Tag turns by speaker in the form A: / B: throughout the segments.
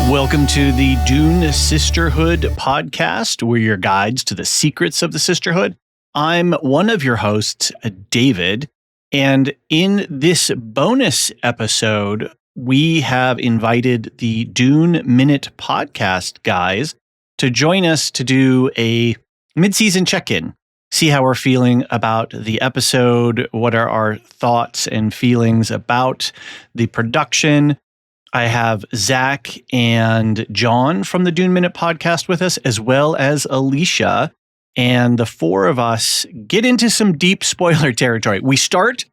A: Welcome to the Dune Sisterhood podcast. We're your guides to the secrets of the sisterhood. I'm one of your hosts, David, and in this bonus episode, we have invited the Dune Minute Podcast guys to join us to do a mid-season check-in, see how we're feeling about the episode, what are our thoughts and feelings about the production. I have Zach and John from the Dune Minute Podcast with us, as well as Elysia. And the four of us get into some deep spoiler territory. We start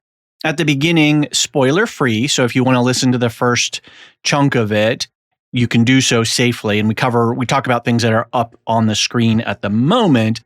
A: at the beginning spoiler-free. So if you want to listen to the first chunk of it, you can do so safely. And we talk about things that are up on the screen at the moment.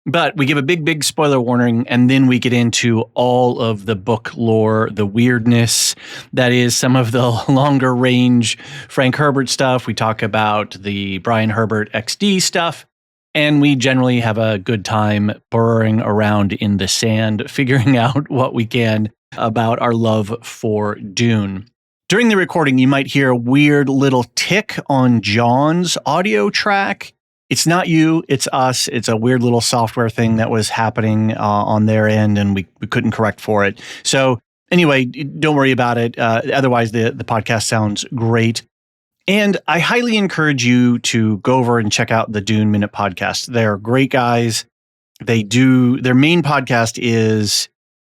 A: But we give a big spoiler warning, and then we get into all of the book lore, the weirdness that is some of the longer range Frank Herbert stuff. We talk about the Brian Herbert XD stuff, and we generally have a good time burrowing around in the sand, figuring out what we can about our love for Dune. During the recording, you might hear a weird little tick on John's audio track. It's not you, it's us. It's a weird little software thing that was happening on their end, and we couldn't correct for it. So anyway, don't worry about it. Otherwise, the podcast sounds great. And I highly encourage you to go over and check out the Dune Minute Podcast. They're great guys. Their main podcast is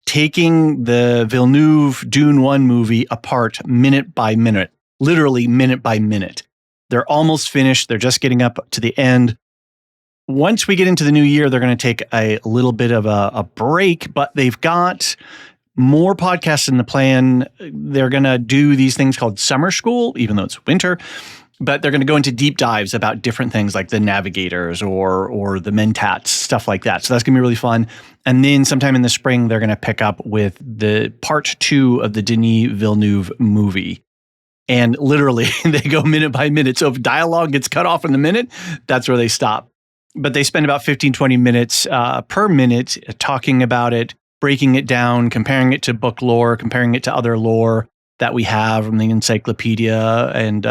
A: taking the Villeneuve Dune 1 movie apart minute by minute, literally minute by minute. They're almost finished. They're just getting up to the end. Once we get into the new year, they're going to take a little bit of a break, but they've got more podcasts in the plan. They're going to do these things called summer school, even though it's winter, but they're going to go into deep dives about different things like the Navigators or the Mentats, stuff like that. So that's going to be really fun. And then sometime in the spring, they're going to pick up with the part 2 of the Denis Villeneuve movie. And literally, they go minute by minute. So if dialogue gets cut off in the minute, that's where they stop. But they spend about 15, 20 minutes per minute talking about it, breaking it down, comparing it to book lore, comparing it to other lore that we have from the encyclopedia and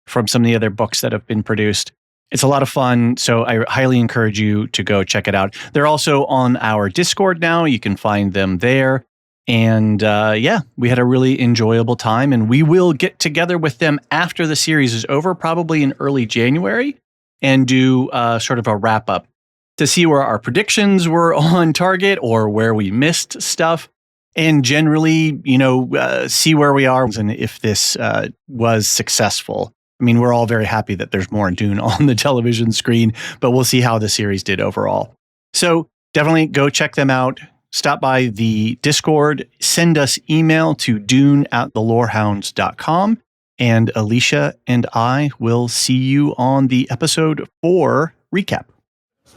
A: from some of the other books that have been produced. It's a lot of fun, so I highly encourage you to go check it out. They're also on our Discord now. You can find them there. And we had a really enjoyable time, and we will get together with them after the series is over, probably in early January, and do sort of a wrap up to see where our predictions were on target or where we missed stuff, and generally, see where we are and if this was successful. I mean, we're all very happy that there's more Dune on the television screen, but we'll see how the series did overall. So definitely go check them out. Stop by the Discord, send us email to dune@thelorehounds.com, and Elysia and I will see you on the episode 4 recap.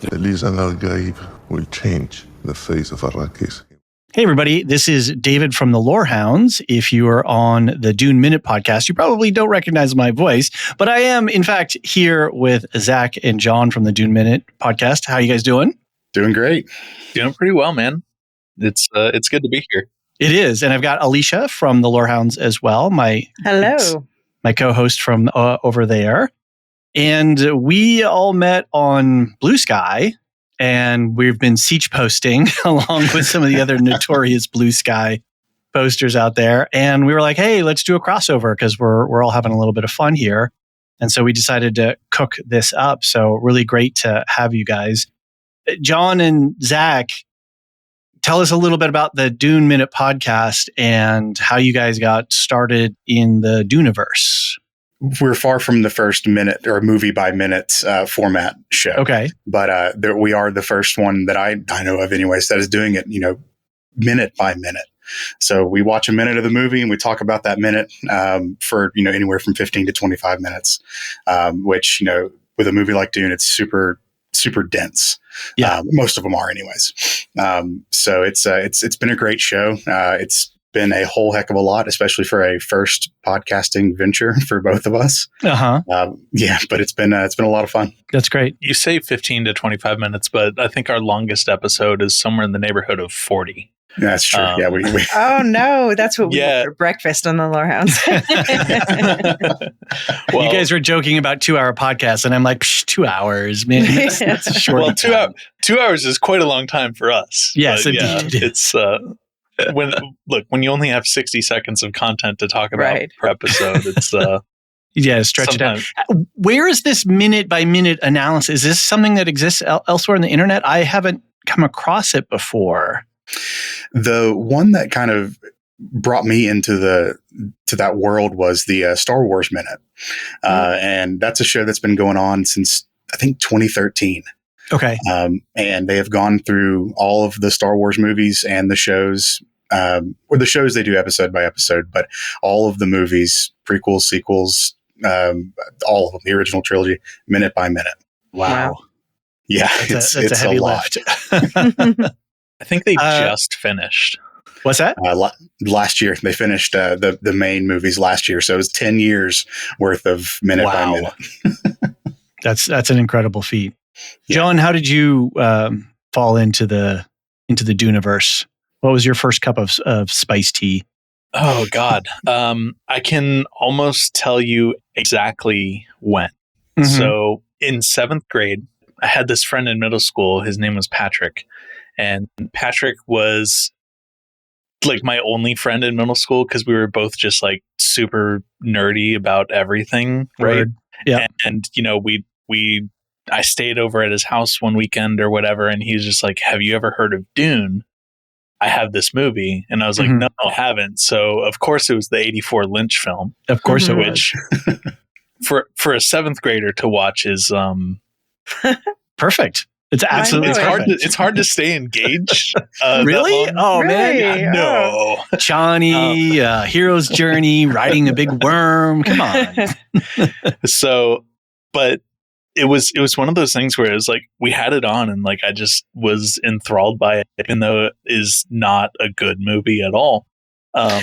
B: Elysia Al-Gaib will change the face of Arrakis.
A: Hey, everybody. This is David from the Lore Hounds. If you are on the Dune Minute Podcast, you probably don't recognize my voice, but I am, in fact, here with Zach and John from the Dune Minute Podcast. How are you guys doing?
C: Doing great. Doing pretty well, man. It's good to be here.
A: It is. And I've got Elysia from the Lore Hounds as well.
D: Hello.
A: My co-host from over there. And we all met on Blue Sky, and we've been siege posting along with some of the other notorious Blue Sky posters out there. And we were like, hey, let's do a crossover because we're all having a little bit of fun here. And so we decided to cook this up. So really great to have you guys. John and Zach, tell us a little bit about the Dune Minute Podcast and how you guys got started in the Duneverse.
C: We're far from the first minute or movie by minutes format show.
A: Okay.
C: But we are the first one that I know of anyways that is doing it, minute by minute. So we watch a minute of the movie and we talk about that minute for, anywhere from 15 to 25 minutes, which, with a movie like Dune, it's super, super dense.
A: Yeah.
C: Most of them are anyways. So it's been a great show. It's been a whole heck of a lot, especially for a first podcasting venture for both of us. But it's been a lot of fun.
A: That's great.
E: You say 15 to 25 minutes, but I think our longest episode is somewhere in the neighborhood of 40.
C: That's true. Yeah, we
D: Oh no, that's what we eat for breakfast on the Lorehounds.
A: Well, you guys were joking about 2-hour podcasts, and I'm like, 2 hours, man. That's a short.
E: Well, 2 hours is quite a long time for us.
A: Yes,
E: but,
A: indeed.
E: It's when you only have 60 seconds of content to talk about per episode, it's
A: stretch it out. Where is this minute by minute analysis? Is this something that exists elsewhere on the internet? I haven't come across it before.
C: The one that kind of brought me into that world was the Star Wars Minute, and that's a show that's been going on since I think 2013.
A: Okay,
C: and they have gone through all of the Star Wars movies and the shows. Or the shows they do episode by episode, but all of the movies, prequels, sequels, all of them, the original trilogy, minute by minute.
A: Wow.
C: Yeah,
A: that's a heavy lift.
E: I think they just finished.
A: What's that?
C: Last year they finished the main movies last year, so it was 10 years worth of minute by minute.
A: That's an incredible feat.
C: Yeah.
A: John, how did you fall into the Duneverse? What was your first cup of spiced tea?
E: Oh God, I can almost tell you exactly when. Mm-hmm. So in 7th grade, I had this friend in middle school. His name was Patrick. And Patrick was like my only friend in middle school because we were both just like super nerdy about everything. Right.
A: Yeah.
E: And I stayed over at his house one weekend or whatever. And he was just like, have you ever heard of Dune? I have this movie. And I was like, no, I haven't. So of course it was the 84 Lynch film.
A: Of course it was.
E: Which for a 7th grader to watch is
A: perfect. It's absolutely
E: it's hard to stay engaged.
A: Really? Oh
D: really?
A: Man,
E: yeah, no.
A: Chani, hero's journey, riding a big worm. Come on.
E: So, but it was one of those things where it was like we had it on, and like I just was enthralled by it, even though it is not a good movie at all.
D: Beg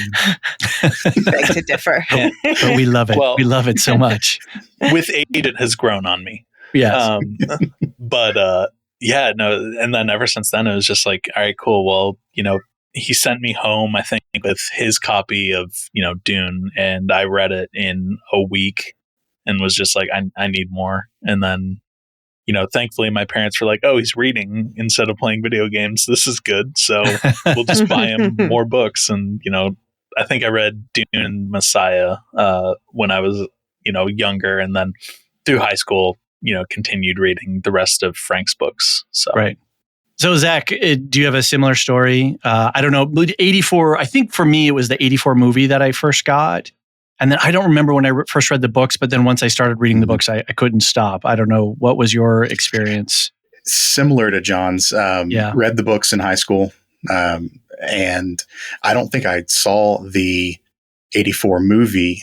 D: to differ,
A: but we love it. Well, we love it so much.
E: With age, it has grown on me.
A: Yes.
E: But yeah, no. And then ever since then, it was just like, all right, cool. Well, he sent me home, I think, with his copy of, Dune, and I read it in a week and was just like, I need more. And then, thankfully my parents were like, oh, he's reading instead of playing video games. This is good. So we'll just buy him more books. And, I think I read Dune and Messiah when I was, younger, and then through high school, continued reading the rest of Frank's books. So
A: right. So Zach, do you have a similar story? I don't know. 84. I think for me, it was the 84 movie that I first got, and then I don't remember when I first read the books. But then once I started reading the books, I couldn't stop. I don't know. What was your experience?
C: Similar to John's. Read the books in high school, and I don't think I saw the 84 movie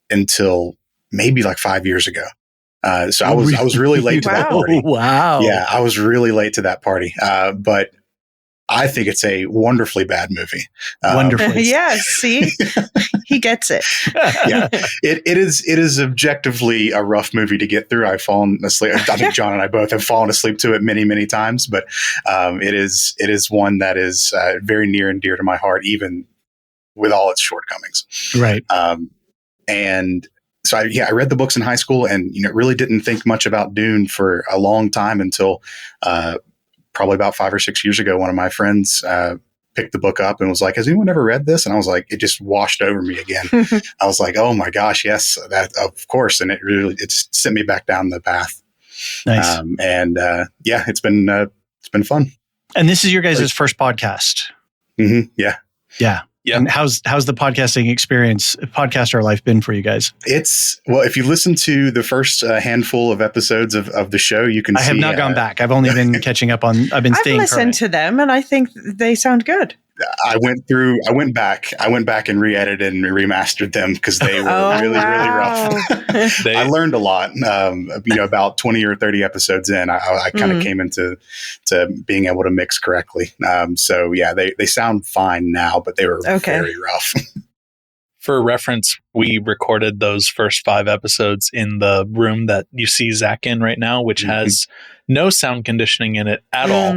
C: until maybe like 5 years ago. So I was really late to that party.
A: Wow.
C: Yeah, I was really late to that party. But I think it's a wonderfully bad movie.
A: Wonderfully.
D: Yes, see? He gets it.
C: Yeah. It is objectively a rough movie to get through. I've fallen asleep. I think John and I both have fallen asleep to it many, many times, but it is one that is very near and dear to my heart, even with all its shortcomings.
A: Right.
C: And so I read the books in high school, and really didn't think much about Dune for a long time until probably about 5 or 6 years ago. One of my friends picked the book up and was like, "Has anyone ever read this?" And I was like, it just washed over me again. I was like, "Oh my gosh, yes, that of course!" And it sent me back down the path.
A: Nice.
C: It's been fun.
A: And this is your guys' first podcast.
C: Mm-hmm. Yeah.
A: Yeah. Yeah. And how's the podcasting experience, podcaster life been for you guys?
C: Well, if you listen to the first handful of episodes of the show, you can see. I
A: have not gone back. I've only been catching up on, I've
D: listened
A: current.
D: to them, and I think they sound good.
C: I went back and re-edited and remastered them because they were really rough. I learned a lot. About 20 or 30 episodes in, I kind of came into being able to mix correctly. So yeah, they sound fine now, but they were very rough.
E: For reference, we recorded those first 5 episodes in the room that you see Zach in right now, which has no sound conditioning in it at all.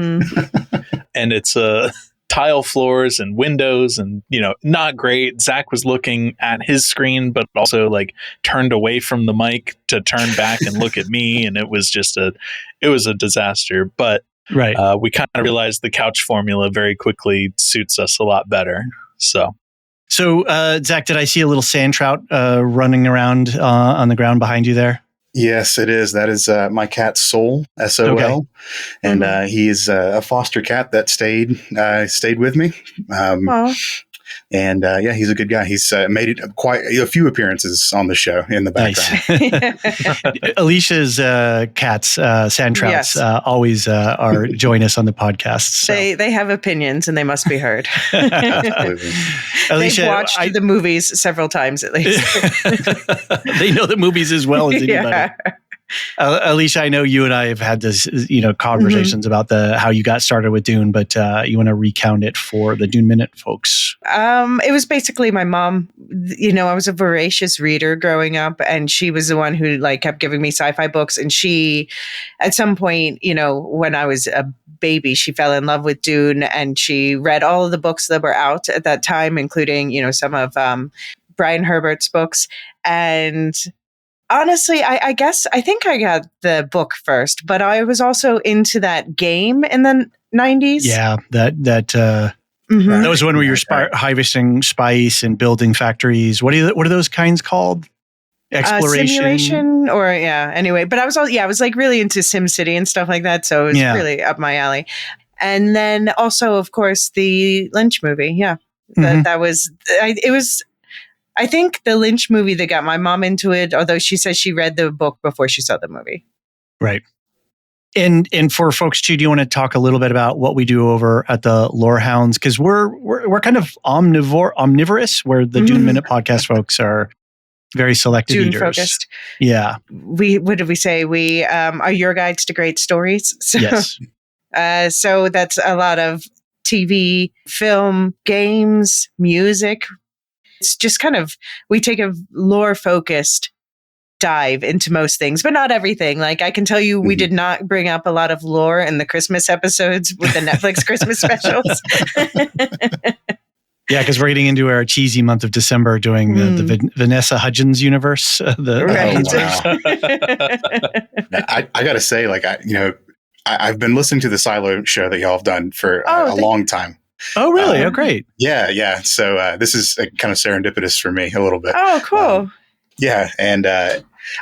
E: And it's a tile floors and windows and, not great. Zach was looking at his screen, but also like turned away from the mic to turn back and look at me. And it was just a disaster. But
A: Right.
E: We kind of realized the couch formula very quickly suits us a lot better. So,
A: Zach, did I see a little sand trout running around on the ground behind you there?
C: Yes, it is. That is my cat Sol, SOL,
A: Okay.
C: and he is a foster cat that stayed with me. And he's a good guy. He's made quite a few appearances on the show in the background.
A: Nice. Alicia's cats, sand trouts,
D: Yes.
A: always join us on the podcast. So.
D: They have opinions and they must be heard.
C: Absolutely.
A: Alicia,
D: They've watched the movies several times at least.
A: they know the movies as well as anybody.
D: Yeah.
A: Elysia, I know you and I have had this, conversations about how you got started with Dune, but you want to recount it for the Dune Minute folks.
D: It was basically my mom. I was a voracious reader growing up, and she was the one who kept giving me sci-fi books. And she, at some point, when I was a baby, she fell in love with Dune, and she read all of the books that were out at that time, including, some of Brian Herbert's books. And honestly, I guess I think I got the book first, but I was also into that game in the 90s.
A: Yeah, that
D: Mm-hmm.
A: that was when we were harvesting spice and building factories. What are those kinds called? Exploration,
D: simulation, or anyway. But I was really into SimCity and stuff like that, so it was really up my alley. And then also, of course, the Lynch movie. Yeah, that was it was. I think the Lynch movie that got my mom into it, although she says she read the book before she saw the movie.
A: Right. And for folks too, do you want to talk a little bit about what we do over at the Lore Hounds? Because we're kind of omnivorous, where the Dune Minute Podcast folks are very selective
D: Dune
A: eaters.
D: Focused.
A: Yeah.
D: What did we say? We are your guides to great stories. So,
A: Yes.
D: So that's a lot of TV, film, games, music. It's just kind of, we take a lore focused dive into most things, but not everything. I can tell you, we did not bring up a lot of lore in the Christmas episodes with the Netflix Christmas specials.
A: Yeah, because we're getting into our cheesy month of December doing the Vanessa Hudgens universe.
D: Right.
C: I got to say, I've been listening to the Silo show that y'all have done for a long time.
A: Oh, really? Great.
C: Yeah. So this is kind of serendipitous for me a little bit.
D: Oh, cool.
C: Yeah, and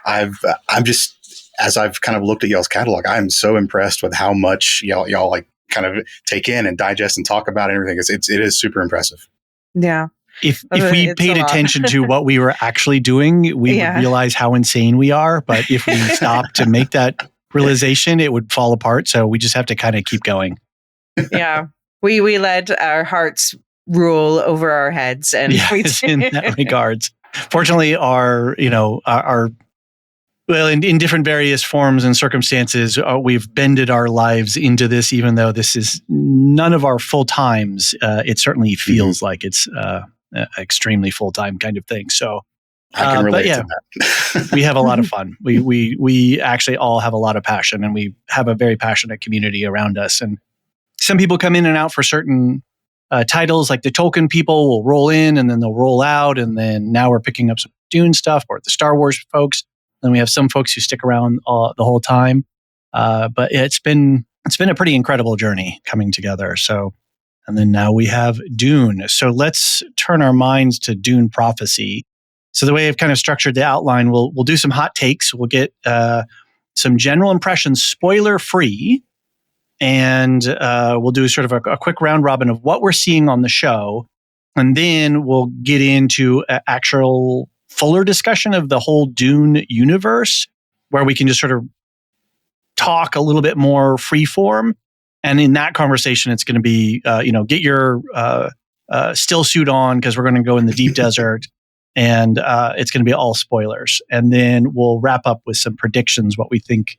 C: I'm just, as I've kind of looked at y'all's catalog, I'm so impressed with how much y'all kind of take in and digest and talk about and everything. It is super impressive.
D: Yeah.
A: If we paid attention to what we were actually doing, we would realize how insane we are. But if we stopped to make that realization, it would fall apart. So we just have to kind of keep going.
D: Yeah. We let our hearts rule over our heads, and
A: in that regards. Fortunately, in different various forms and circumstances, we've bended our lives into this. Even though this is none of our full times, it certainly feels like it's extremely full time kind of thing. So
C: I can relate to that.
A: We have a lot of fun. We actually all have a lot of passion, and we have a very passionate community around us. And some people come in and out for certain titles, like the Tolkien people will roll in and then they'll roll out. And then now we're picking up some Dune stuff, or the Star Wars folks. Then we have some folks who stick around the whole time. But it's been a pretty incredible journey coming together. So, and then now we have Dune. So let's turn our minds to Dune prophecy. So the way I've kind of structured the outline, we'll do some hot takes. We'll get some general impressions, spoiler free. And we'll do sort of a quick round robin of what we're seeing on the show. And then we'll get into an actual fuller discussion of the whole Dune universe, where we can just sort of talk a little bit more freeform. And in that conversation, it's going to be, get your still suit on, because we're going to go in the deep desert. And it's going to be all spoilers. And then we'll wrap up with some predictions, what we think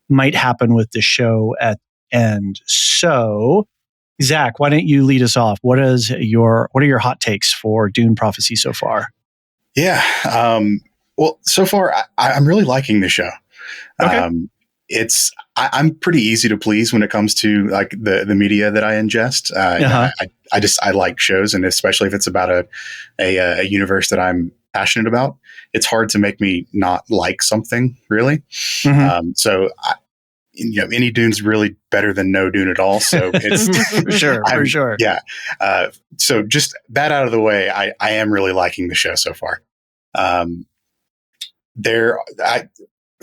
A: might happen with the show at end. So, Zach, why don't you lead us off? What are your hot takes for Dune Prophecy so far?
C: Yeah. Well, so far I'm really liking the show.
A: Okay.
C: I'm pretty easy to please when it comes to the media that I ingest. I I like shows, and especially if it's about a universe that I'm passionate about, it's hard to make me not like something, really.
A: Mhm.
C: Any Dune's really better than no Dune at all. So it's
A: For sure.
C: Yeah. So just that out of the way, I am really liking the show so far.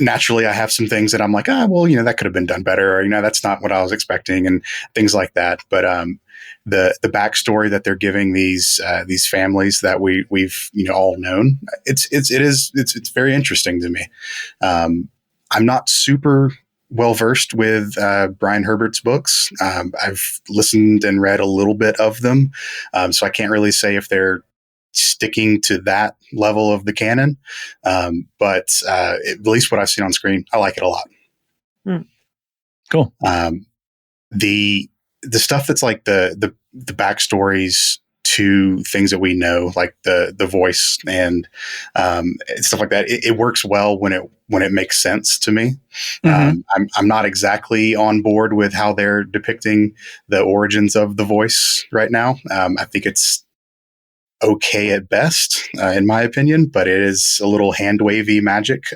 C: Naturally, I have some things that I'm like, that could have been done better, or, that's not what I was expecting, and things like that. But the backstory that they're giving these families that we've all known, it's very interesting to me. I'm not super well versed with Brian Herbert's books. I've listened and read a little bit of them, so I can't really say if they're sticking to that level of the canon. But at least what I've seen on screen, I like it a lot.
A: Cool.
C: The stuff that's like the backstories to things that we know, like the voice and stuff like that, it works well when it makes sense to me. I'm not exactly on board with how they're depicting the origins of the voice right now. I think it's okay at best, in my opinion, but it is a little hand wavy magic,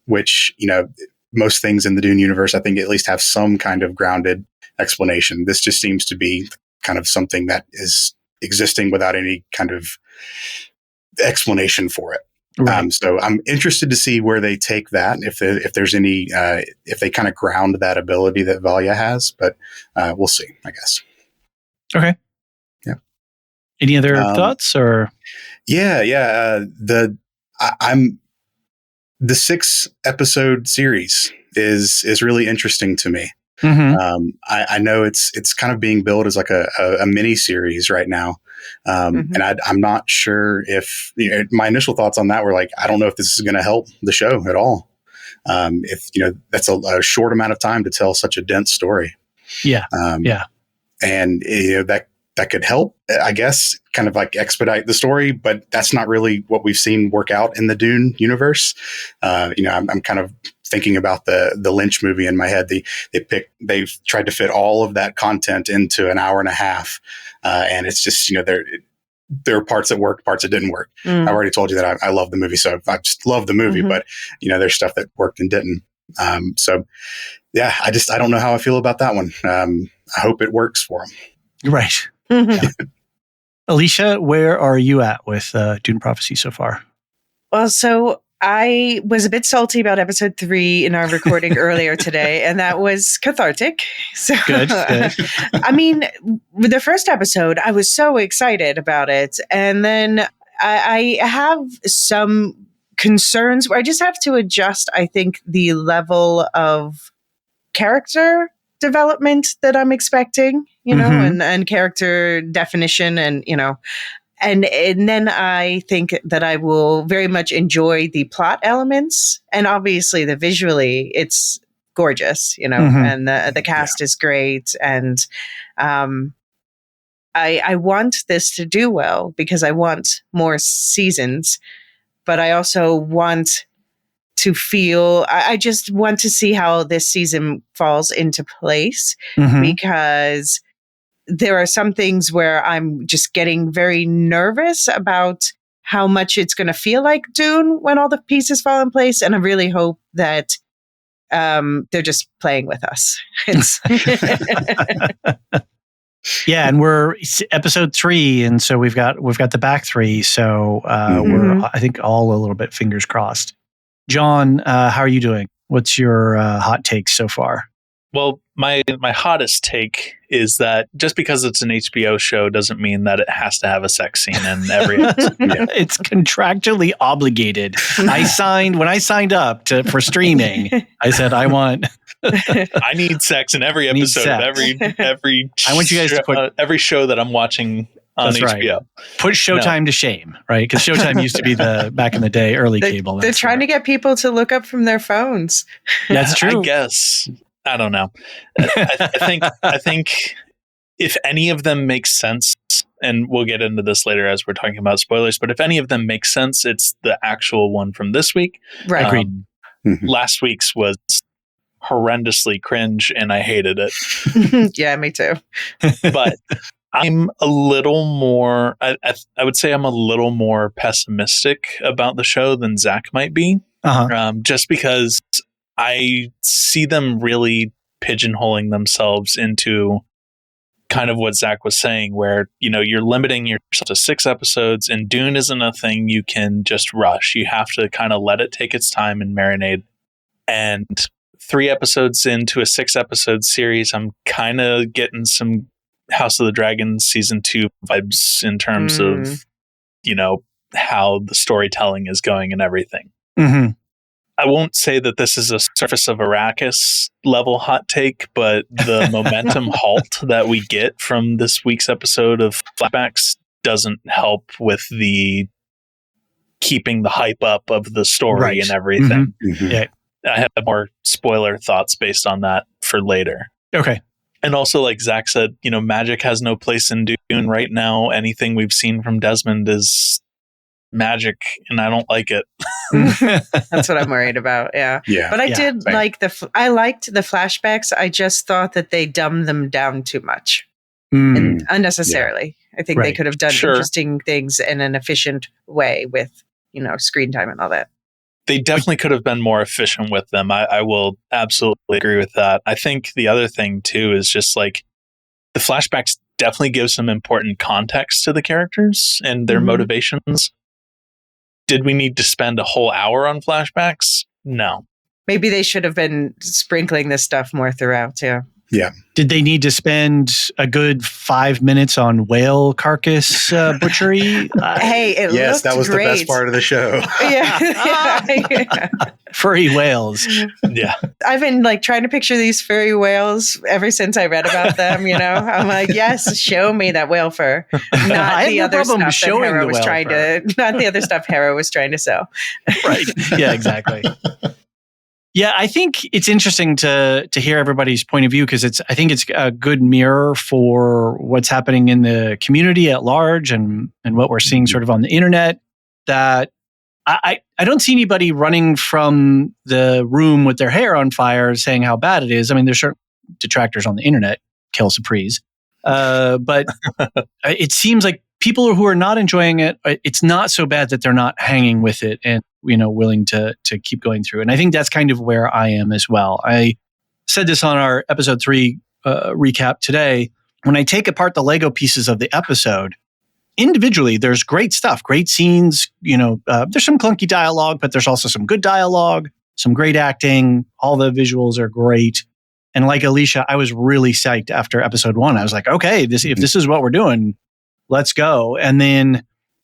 C: which, most things in the Dune universe, I think, at least have some kind of grounded explanation. This just seems to be kind of something that is existing without any kind of explanation for it.
A: Right.
C: So I'm interested to see where they take that, if there's any, if they kind of ground that ability that Valia has, but we'll see, I guess.
A: Okay.
C: Yeah.
A: Any other thoughts or?
C: Yeah. The 6-episode series is really interesting to me. I know it's kind of being billed as like a mini series right now. And I'm not sure if my initial thoughts on that were like, I don't know if this is going to help the show at all. If that's a short amount of time to tell such a dense story.
A: Yeah.
C: And that could help, I guess, kind of like expedite the story, but that's not really what we've seen work out in the Dune universe. I'm kind of thinking about the Lynch movie in my head. They've tried to fit all of that content into an hour and a half. And it's just, there are parts that worked, parts that didn't work. I've already told you that I love the movie. So I just love the movie, but there's stuff that worked and didn't. So yeah, I don't know how I feel about that one. I hope it works for them.
A: Right. Elysia, where are you at with Dune Prophecy so far?
D: Well, so I was a bit salty about episode 3 in our recording earlier today, and that was cathartic. So,
A: Good.
D: I mean, with the first episode, I was so excited about it. And then I have some concerns where I just have to adjust, I think, the level of character development that I'm expecting, and character definition and then I think that I will very much enjoy the plot elements, and obviously the visually it's gorgeous, and the cast is great, and I want this to do well because I want more seasons, but I also want to feel, I just want to see how this season falls into place, because there are some things where I'm just getting very nervous about how much it's going to feel like Dune when all the pieces fall in place. And I really hope that they're just playing with us.
A: Yeah, and we're episode 3, and so we've got the back 3. So we're, I think, all a little bit fingers crossed. John, how are you doing? What's your hot takes so far?
E: Well, my hottest take is that just because it's an HBO show doesn't mean that it has to have a sex scene in every episode.
A: It's contractually obligated. When I signed up for streaming, I said I
E: need sex in every episode of every
A: I want you guys to put
E: every show that I'm watching on HBO.
A: Right. Put Showtime to shame, right? Because Showtime used to be back in the day, early cable.
D: They're trying to get people to look up from their phones.
A: That's true.
E: I guess. I don't know. I think if any of them makes sense, and we'll get into this later as we're talking about spoilers, but if any of them makes sense, it's the actual one from this week.
D: Right.
A: Agreed.
E: Last week's was horrendously cringe, and I hated it.
D: Yeah, me too.
E: But I'm a little more, I would say I'm a little more pessimistic about the show than Zach might be. Just because I see them really pigeonholing themselves into kind of what Zach was saying, where, you know, you're limiting yourself to 6 episodes, and Dune isn't a thing you can just rush. You have to kind of let it take its time and marinate. And 3 episodes into a 6 episode series, I'm kind of getting some House of the Dragon season 2 vibes in terms of, you know, how the storytelling is going and everything. I won't say that this is a Surface of Arrakis level hot take, but the momentum halt that we get from this week's episode of flashbacks doesn't help with the keeping the hype up of the story and everything. Yeah. I have more spoiler thoughts based on that for later.
A: Okay.
E: And also, like Zach said, you know, magic has no place in Dune right now. Anything we've seen from Desmond is magic, and I don't like it.
D: That's what I'm worried about. Yeah. But I did like I liked the flashbacks. I just thought that they dumbed them down too much and unnecessarily. I think they could have done interesting things in an efficient way with, you know, screen time and all that.
E: They definitely could have been more efficient with them. I will absolutely agree with that. I think the other thing too is just like the flashbacks definitely give some important context to the characters and their motivations. Did we need to spend a whole hour on flashbacks? No.
D: Maybe they should have been sprinkling this stuff more throughout too.
C: Yeah.
A: Did they need to spend a good 5 minutes on whale carcass butchery?
D: Hey,
C: yes, that was
D: great.
C: the best part of the show.
D: Yeah.
A: Furry whales.
E: Yeah.
D: I've been like trying to picture these furry whales ever since I read about them, you know. I'm like, yes, show me that whale fur. Not the other stuff that Hera was trying to not the other stuff Hera was trying to sell.
A: Right. Yeah, exactly. Yeah, I think it's interesting to hear everybody's point of view because I think it's a good mirror for what's happening in the community at large and what we're seeing sort of on the internet. That I don't see anybody running from the room with their hair on fire saying how bad it is. I mean, there's certain detractors on the internet, kill Surprise, but it seems like people who are not enjoying it, it's not so bad that they're not hanging with it and, you know, willing to keep going through. And I think that's kind of where I am as well. I said this on our episode 3 recap today. When I take apart the Lego pieces of the episode, individually, there's great stuff, great scenes. You know, there's some clunky dialogue, but there's also some good dialogue, some great acting. All the visuals are great. And like Elysia, I was really psyched after episode 1. I was like, okay, if this is what we're doing, let's go. And then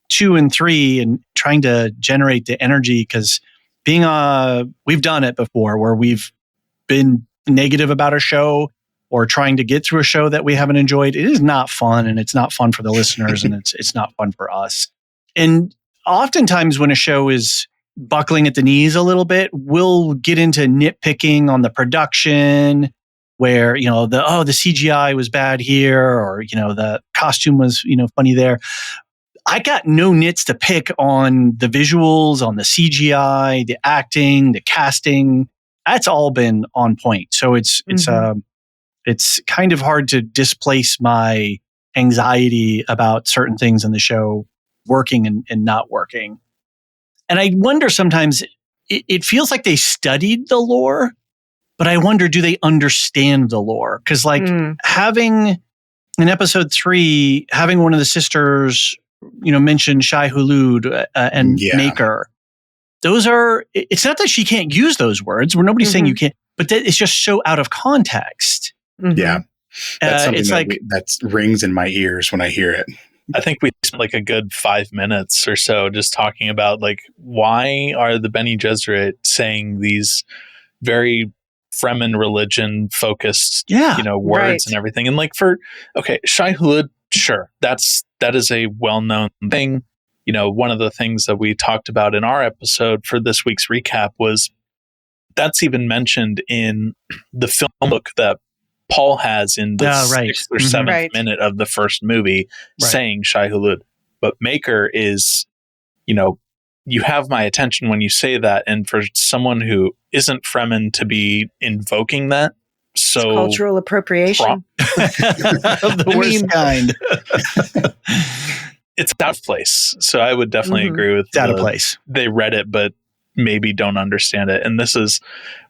A: 2 and 3 and trying to generate the energy because we've done it before where we've been negative about a show or trying to get through a show that we haven't enjoyed. It is not fun, and it's not fun for the listeners, and it's not fun for us. And oftentimes when a show is buckling at the knees a little bit, we'll get into nitpicking on the production where, you know, the CGI was bad here, or, you know, the costume was, you know, funny there. I got no nits to pick on the visuals, on the CGI, the acting, the casting. That's all been on point. So it's kind of hard to displace my anxiety about certain things in the show working and not working. And I wonder sometimes, it feels like they studied the lore, but I wonder, do they understand the lore? Because like having in episode 3, having one of the sisters, you know, mention Shai Hulud and Maker. Those are, it's not that she can't use those words, where nobody's saying you can't, but it's just so out of context.
C: Yeah. That's something that rings in my ears when I hear it.
E: I think we spent like a good 5 minutes or so just talking about like, why are the Bene Gesserit saying these very Fremen religion focused, you know, words and everything. And like Shai Hulud, sure, that is a well-known thing. You know, one of the things that we talked about in our episode for this week's recap was that's even mentioned in the film book that Paul has in the 6th or 7th minute of the first movie saying Shai Hulud. But Maker is, you know, you have my attention when you say that. And for someone who isn't Fremen to be invoking that so
D: cultural appropriation.
A: The worst kind.
E: It's out of place. So I would definitely agree with
A: It's out of place.
E: They read it, but maybe don't understand it. And this is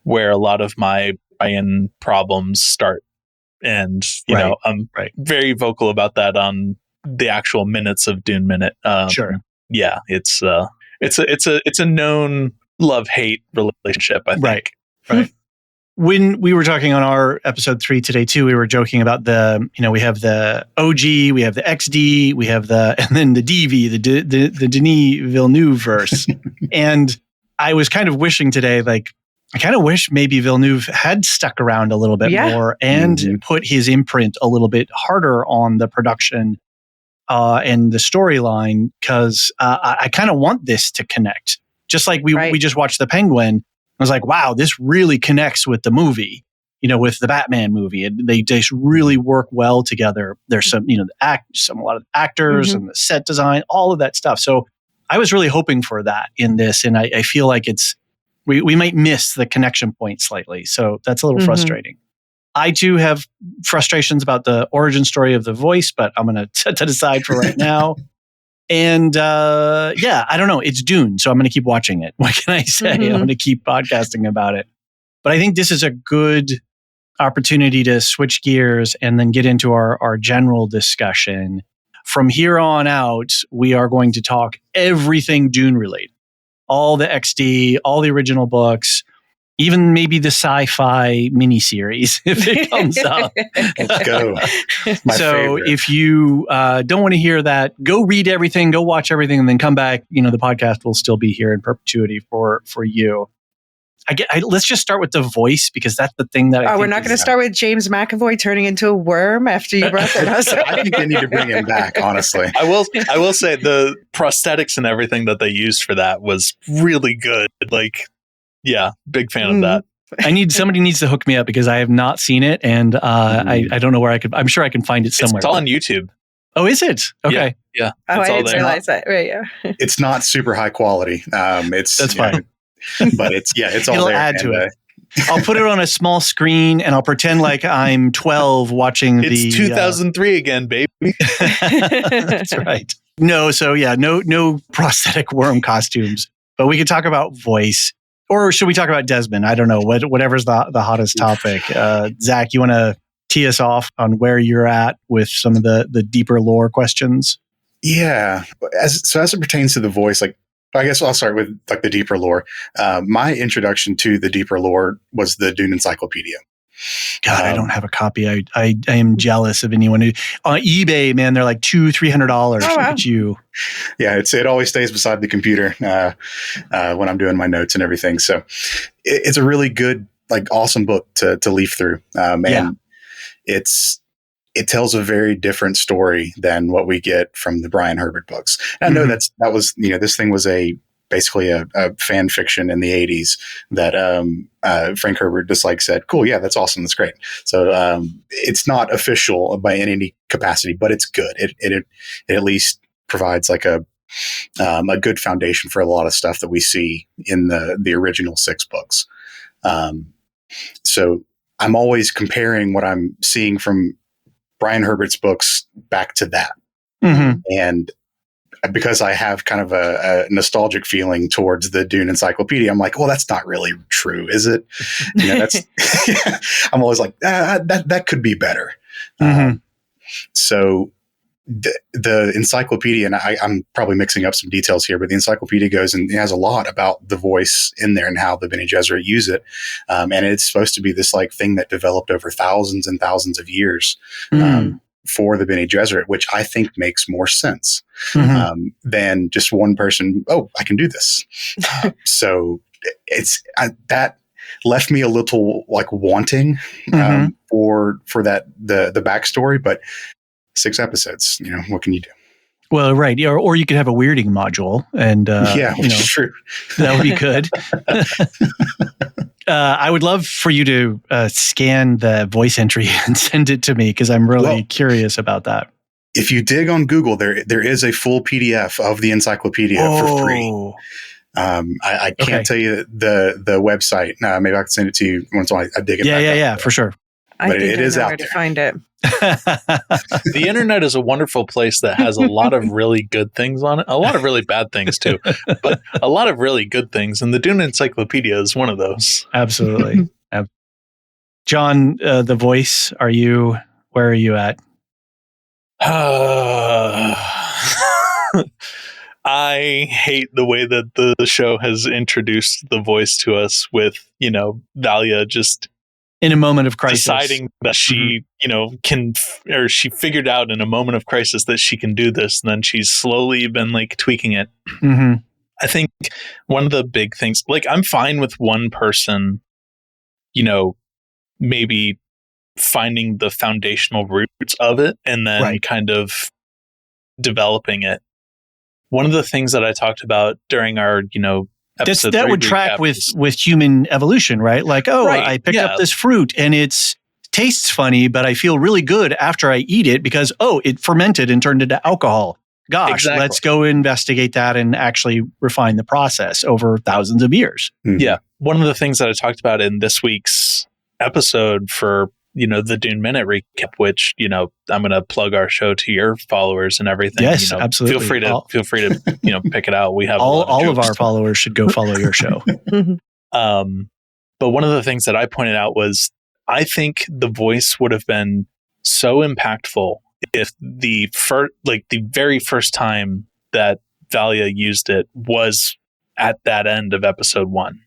E: where a lot of my buy-in problems start. And, you know, I'm very vocal about that on the actual minutes of Dune Minute.
A: Sure.
E: Yeah, it's a known love-hate relationship, I think.
A: Right. When we were talking on our episode 3 today too, we were joking about we have the OG, we have the XD, we have and then the DV, the Denis Villeneuve verse. And I was kind of wishing today, like, I kind of wish maybe Villeneuve had stuck around a little bit more and put his imprint a little bit harder on the production and the storyline, because I kind of want this to connect. Just like we just watched The Penguin. I was like, wow, this really connects with the movie, with the Batman movie. And they just really work well together. There's some, a lot of actors and the set design, all of that stuff. So I was really hoping for that in this. And I feel like we might miss the connection point slightly. So that's a little frustrating. I too have frustrations about the origin story of the voice, but I'm going to set that aside for right now. And I don't know. It's Dune, so I'm going to keep watching it. What can I say? I'm going to keep podcasting about it. But I think this is a good opportunity to switch gears and then get into our general discussion. From here on out, we are going to talk everything Dune related. All the XD, all the original books, even maybe the sci-fi miniseries if it comes up.
C: Let's go.
A: So
C: favorite.
A: If you don't want to hear that, go read everything, go watch everything, and then come back. The podcast will still be here in perpetuity for you. Let's just start with the voice, because that's the thing that
D: we're not going to start with James McAvoy turning into a worm after you brought that up.
C: I think they need to bring him back, honestly.
E: I will say the prosthetics and everything that they used for that was really good. Like, yeah, big fan of that.
A: Somebody needs to hook me up, because I have not seen it, and I don't know where I'm sure I can find it somewhere.
E: It's all on YouTube.
A: Oh, is it? Okay.
E: Yeah.
D: Oh, I didn't realize that. Right, yeah.
C: It's not super high quality.
A: That's fine.
C: But it's all
A: It'll
C: there.
A: add to it. I'll put it on a small screen and I'll pretend like I'm 12 watching
E: It's 2003 again, baby.
A: That's right. No prosthetic worm costumes. But we could talk about voice. Or should we talk about Desmond? I don't know. Whatever's the hottest topic. Zach, you want to tee us off on where you're at with some of the deeper lore questions?
C: Yeah. As it pertains to the voice, like, I guess I'll start with like the deeper lore. My introduction to the deeper lore was the Dune Encyclopedia.
A: God, I don't have a copy. I am jealous of anyone who on eBay, man. They're like $200-$300. Look at you.
C: Yeah, it always stays beside the computer when I'm doing my notes and everything. So it's a really good, like, awesome book to leaf through. And it tells a very different story than what we get from the Brian Herbert books. And I know that was this thing was basically a fan fiction in the 80s that Frank Herbert just said, cool, yeah, that's awesome, that's great. So it's not official by any capacity, but it's good. It at least provides like a good foundation for a lot of stuff that we see in the original 6 books. So I'm always comparing what I'm seeing from Brian Herbert's books back to that. And because I have kind of a nostalgic feeling towards the Dune Encyclopedia, I'm like, well, that's not really true, is it? That's I'm always like, that could be better. So the encyclopedia, and I'm probably mixing up some details here, but the encyclopedia goes and it has a lot about the voice in there and how the Bene Gesserit use it. And it's supposed to be this like thing that developed over thousands and thousands of years for the Bene Gesserit, which I think makes more sense than just one person. Oh, I can do this. So that left me a little like wanting for that the backstory, but 6 episodes, what can you do?
A: Well, right. Or you could have a weirding module and,
C: which is true.
A: That would be good. I would love for you to scan the voice entry and send it to me, because I'm really curious about that.
C: If you dig on Google, there is a full PDF of the encyclopedia for free. I can't tell you the website. Maybe I can send it to you once I dig it back up.
A: For sure.
D: I
C: But
D: think
C: it
D: I
C: is
D: know
C: out
D: where to
C: there.
D: find it.
E: The internet is a wonderful place that has a lot of really good things on it, a lot of really bad things too, but a lot of really good things. And the Dune Encyclopedia is one of those.
A: Absolutely. John, the voice, where are you at?
E: I hate the way that the show has introduced the voice to us with, Valia just
A: In a moment of crisis.
E: deciding that she, or she figured out in a moment of crisis that she can do this. And then she's slowly been like tweaking it.
A: Mm-hmm.
E: I think one of the big things, like I'm fine with one person, maybe finding the foundational roots of it and then kind of developing it. One of the things that I talked about during our, episode
A: that
E: 3
A: would track
E: recap
A: with human evolution, right? Like, I picked up this fruit and it tastes funny, but I feel really good after I eat it because, it fermented and turned into alcohol. Gosh,
E: Exactly.
A: Let's go investigate that and actually refine the process over thousands of years.
C: Mhm.
E: Yeah. One of the things that I talked about in this week's episode for, the Dune Minute recap, which, I'm going to plug our show to your followers and everything.
A: Yes, absolutely.
E: Feel free to pick it out. We have
A: all of our followers should go follow your show.
E: But one of the things that I pointed out was I think the voice would have been so impactful if the very first time that Valia used it was at that end of episode 1.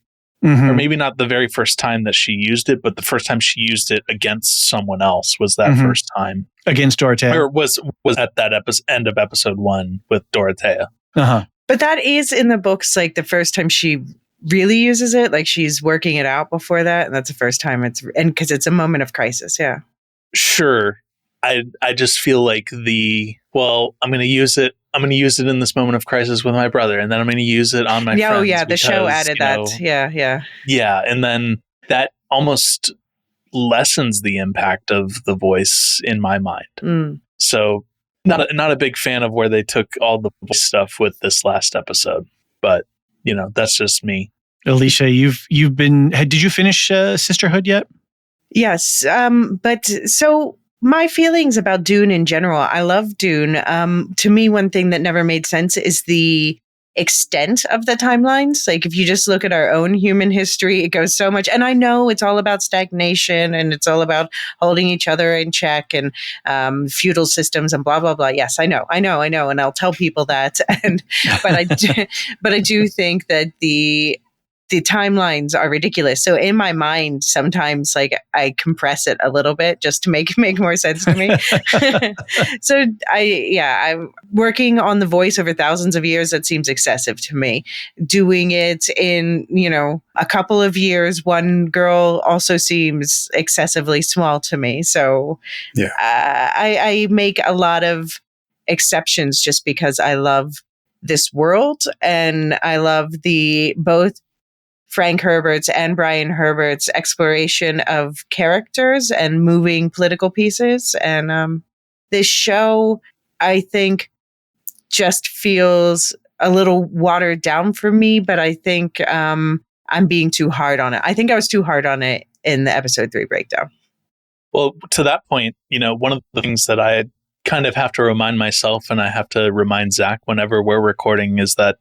A: Mm-hmm.
E: Or maybe not the very first time that she used it, but the first time she used it against someone else was that first time.
A: Against Dorothea.
E: Or was at that end of episode 1 with Dorothea.
A: Uh-huh.
D: But that is in the books, like the first time she really uses it, like she's working it out before that. And that's the first time because it's a moment of crisis. Yeah.
E: Sure. I just feel like I'm going to use it. I'm going to use it in this moment of crisis with my brother, and then I'm going to use it on my friends.
D: Oh, yeah. The show added that. Yeah.
E: Yeah. And then that almost lessens the impact of the voice in my mind.
D: Mm.
E: So not a big fan of where they took all the voice stuff with this last episode, but that's just me.
A: Elysia, you've been, did you finish Sisterhood yet?
D: Yes. But so my feelings about Dune in general, I love Dune. To me, one thing that never made sense is the extent of the timelines. Like if you just look at our own human history, it goes so much. And I know it's all about stagnation and it's all about holding each other in check and feudal systems and blah, blah, blah. Yes, I know. And I'll tell people that. But I do think that the timelines are ridiculous. So in my mind, sometimes like I compress it a little bit just to make more sense to me. So I'm working on the voice over thousands of years. That seems excessive to me. Doing it in, a couple of years, one girl also seems excessively small to me. So I make a lot of exceptions just because I love this world and I love both Frank Herbert's and Brian Herbert's exploration of characters and moving political pieces. And this show, I think, just feels a little watered down for me, but I think I'm being too hard on it. I think I was too hard on it in the episode 3 breakdown.
E: Well, to that point, one of the things that I kind of have to remind myself and I have to remind Zach whenever we're recording is that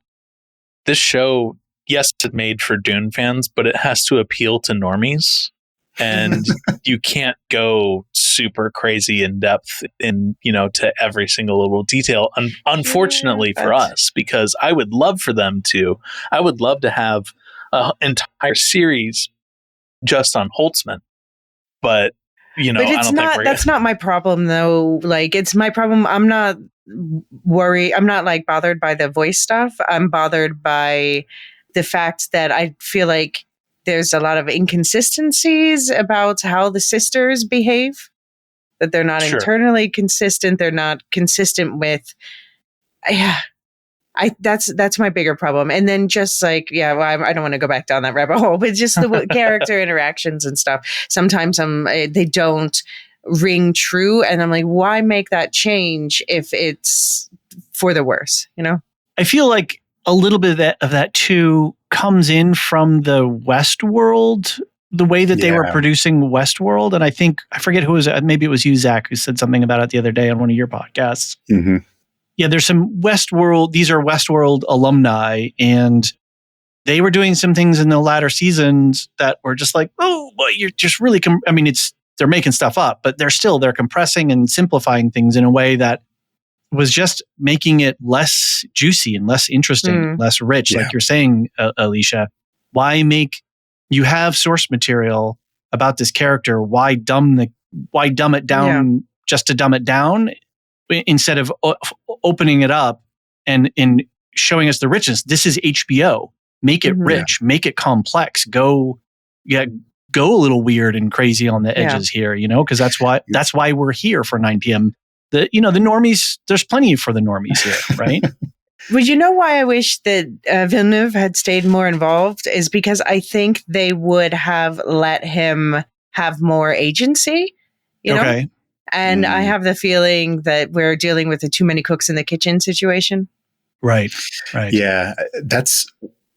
E: this show, yes, it's made for Dune fans, but it has to appeal to normies. And you can't go super crazy in depth to every single little detail. Unfortunately for us, because I would love to have an entire series just on Holtzman. But,
D: that's not my problem though. Like it's my problem. I'm not worried. I'm not like bothered by the voice stuff. I'm bothered by the fact that I feel like there's a lot of inconsistencies about how the sisters behave, that they're not internally consistent. They're not consistent with, that's my bigger problem. And then just like, I don't want to go back down that rabbit hole, but just the character interactions and stuff. Sometimes they don't ring true. And I'm like, why make that change if it's for the worse,
A: I feel like a little bit of that too comes in from the Westworld the way that they were
C: Yeah.
A: producing Westworld. And I forget who was, maybe it was you, Zach, who said something about it the other day on one of your podcasts.
C: Mm-hmm.
A: Yeah, there's some these are Westworld alumni, and they were doing some things in the latter seasons that were just like, oh, well, you're just really, they're making stuff up, but they're compressing and simplifying things in a way that was just making it less juicy and less interesting, less rich.
C: Yeah.
A: Like you're saying, Elysia, you have source material about this character. Why dumb it down just to dumb it down instead of opening it up and showing us the richness? This is HBO. Make it rich, make it complex. Go a little weird and crazy on the edges here, because that's why we're here for 9 p.m. The normies, there's plenty for the normies here, right?
D: Well, you know why I wish that Villeneuve had stayed more involved is because I think they would have let him have more agency, you know? And I have the feeling that we're dealing with a too many cooks in the kitchen situation.
A: Right.
C: Yeah, that's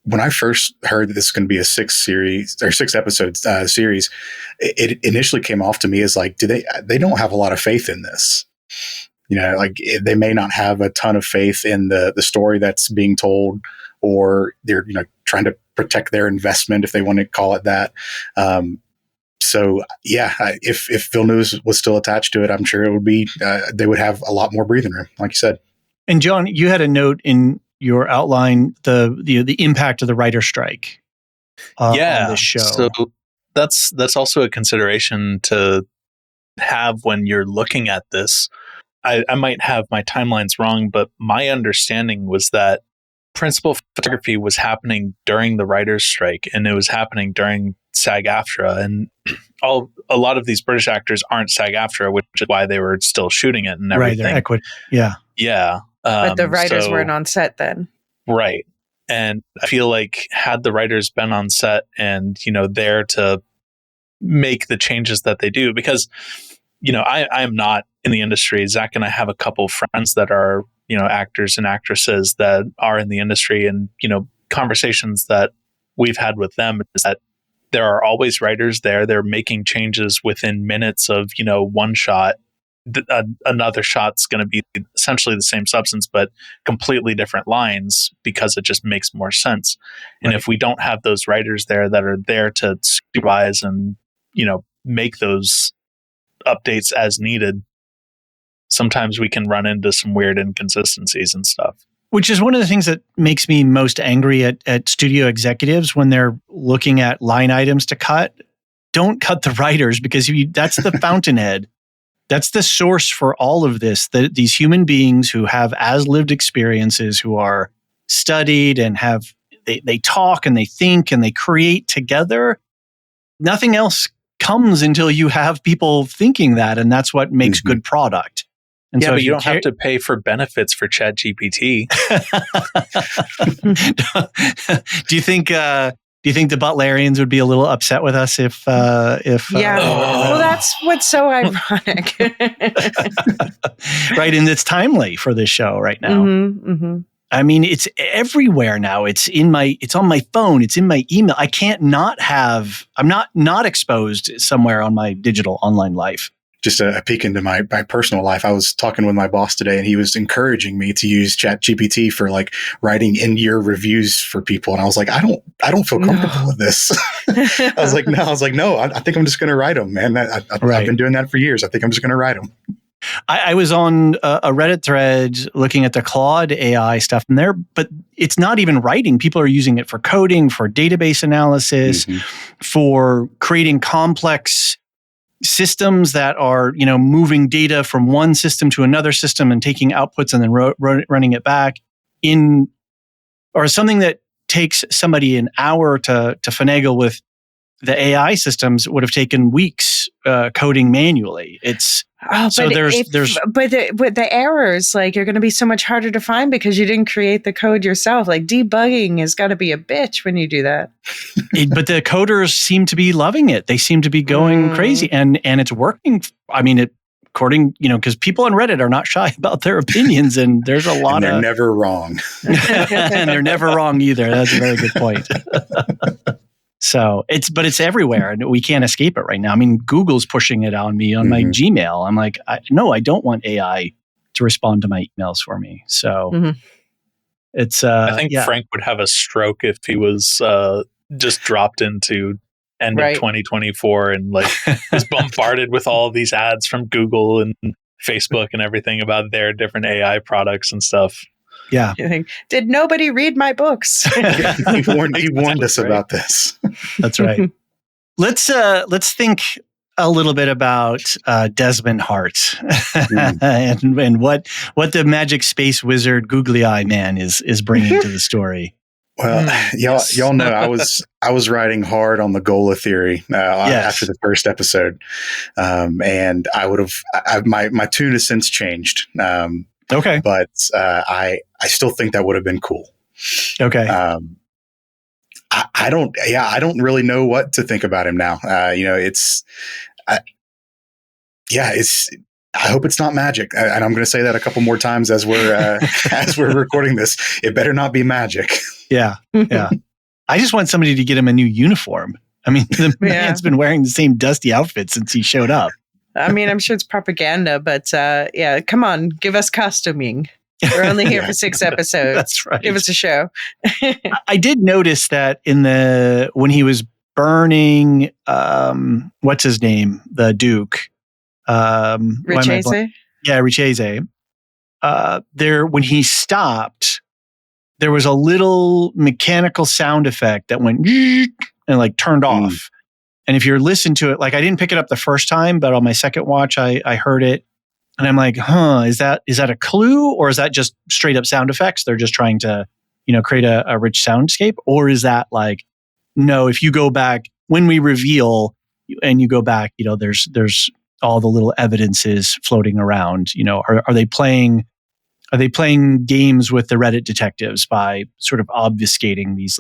C: when I first heard that this is going to be a 6 episode series. It initially came off to me as like, they don't have a lot of faith in this. Like they may not have a ton of faith in the story that's being told, or they're trying to protect their investment, if they want to call it that. So yeah, if Villeneuve was still attached to it, I'm sure it would be they would have a lot more breathing room, like you said.
A: And John, you had a note in your outline the impact of the writer strike on this show.
E: So that's also a consideration to have when you're looking at this. I might have my timelines wrong, but my understanding was that principal photography was happening during the writer's strike, and it was happening during SAG-AFTRA, and a lot of these British actors aren't SAG-AFTRA, which is why they were still shooting it and everything.
A: Right, they're yeah.
E: Yeah.
D: But the writers weren't on set then.
E: Right. And I feel like had the writers been on set and, there to make the changes that they do, because, I am not in the industry. Zach and I have a couple friends that are, actors and actresses that are in the industry, and, conversations that we've had with them is that there are always writers there. They're making changes within minutes of, one shot. Another shot's going to be essentially the same substance, but completely different lines, because it just makes more sense. And if we don't have those writers there that are there to supervise and, make those updates as needed, sometimes we can run into some weird inconsistencies and stuff.
A: Which is one of the things that makes me most angry at studio executives when they're looking at line items to cut. Don't cut the writers, because that's the fountainhead. That's the source for all of this. These human beings who have as lived experiences, who are studied and they talk and they think and they create together. Nothing else comes until you have people thinking that, and that's what makes good product. And
E: yeah,
A: so
E: but you don't have to pay for benefits for ChatGPT.
A: Do you think the Butlerians would be a little upset with us if
D: well, that's what's so ironic.
A: Right, and it's timely for this show right now. I mean, it's everywhere now. It's on my phone. It's in my email. I can't not have. I'm not exposed somewhere on my digital online life.
C: Just a peek into my personal life. I was talking with my boss today, and he was encouraging me to use ChatGPT for like writing in-year reviews for people. And I was like, I don't feel comfortable with this. I was like, no, I think I'm just going to write them, man. I've been doing that for years. I think I'm just going to write them.
A: I was on a Reddit thread looking at the Claude AI stuff in there, but it's not even writing. People are using it for coding, for database analysis, for creating complex systems that are, moving data from one system to another system and taking outputs and then running it back or something that takes somebody an hour to finagle with the AI systems would have taken weeks coding manually. So the errors, like, are going to be so much harder to find because you didn't create the code yourself. Like, debugging has got to be a bitch when you do that. But the coders seem to be loving it. They seem to be going crazy, and it's working. I mean, according, because people on Reddit are not shy about their opinions, and there's a lot
C: and they're never wrong.
A: And they're never wrong either. That's a very good point. So it's everywhere, and we can't escape it right now. I mean, Google's pushing it on me on my Gmail. I'm like, no, I don't want AI to respond to my emails for me. So it's
E: I think Frank would have a stroke if he was just dropped into end of 2024 and like was bombarded with all these ads from Google and Facebook and everything about their different AI products and stuff.
A: Yeah.
D: Did nobody read my books?
C: He warned us about this.
A: That's right. Let's think a little bit about Desmond Hart and what the magic space wizard googly eye man is bringing to the story.
C: Well, y'all know I was riding hard on the Gola theory after the first episode, and I would have my tune has since changed.
A: Okay,
C: but I still think that would have been cool.
A: Okay,
C: I don't really know what to think about him now. I hope it's not magic, and I'm going to say that a couple more times as we're recording this. It better not be magic.
A: Yeah. I just want somebody to get him a new uniform. I mean, the man's been wearing the same dusty outfit since he showed up.
D: I mean, I'm sure it's propaganda, but come on, give us costuming. We're only here for 6 episodes.
A: That's right.
D: Give us a show.
A: I did notice that when he was burning, what's his name? The Duke.
D: Richese?
A: Yeah, Richese. When he stopped, there was a little mechanical sound effect that went and like turned off. And if you're listening to it, like I didn't pick it up the first time, but on my second watch, I heard it. And I'm like, is that a clue, or is that just straight up sound effects? They're just trying to, create a rich soundscape? Or is that like, no, if you go back when we reveal and you go back, there's all the little evidences floating around, are they playing games with the Reddit detectives by sort of obfuscating these,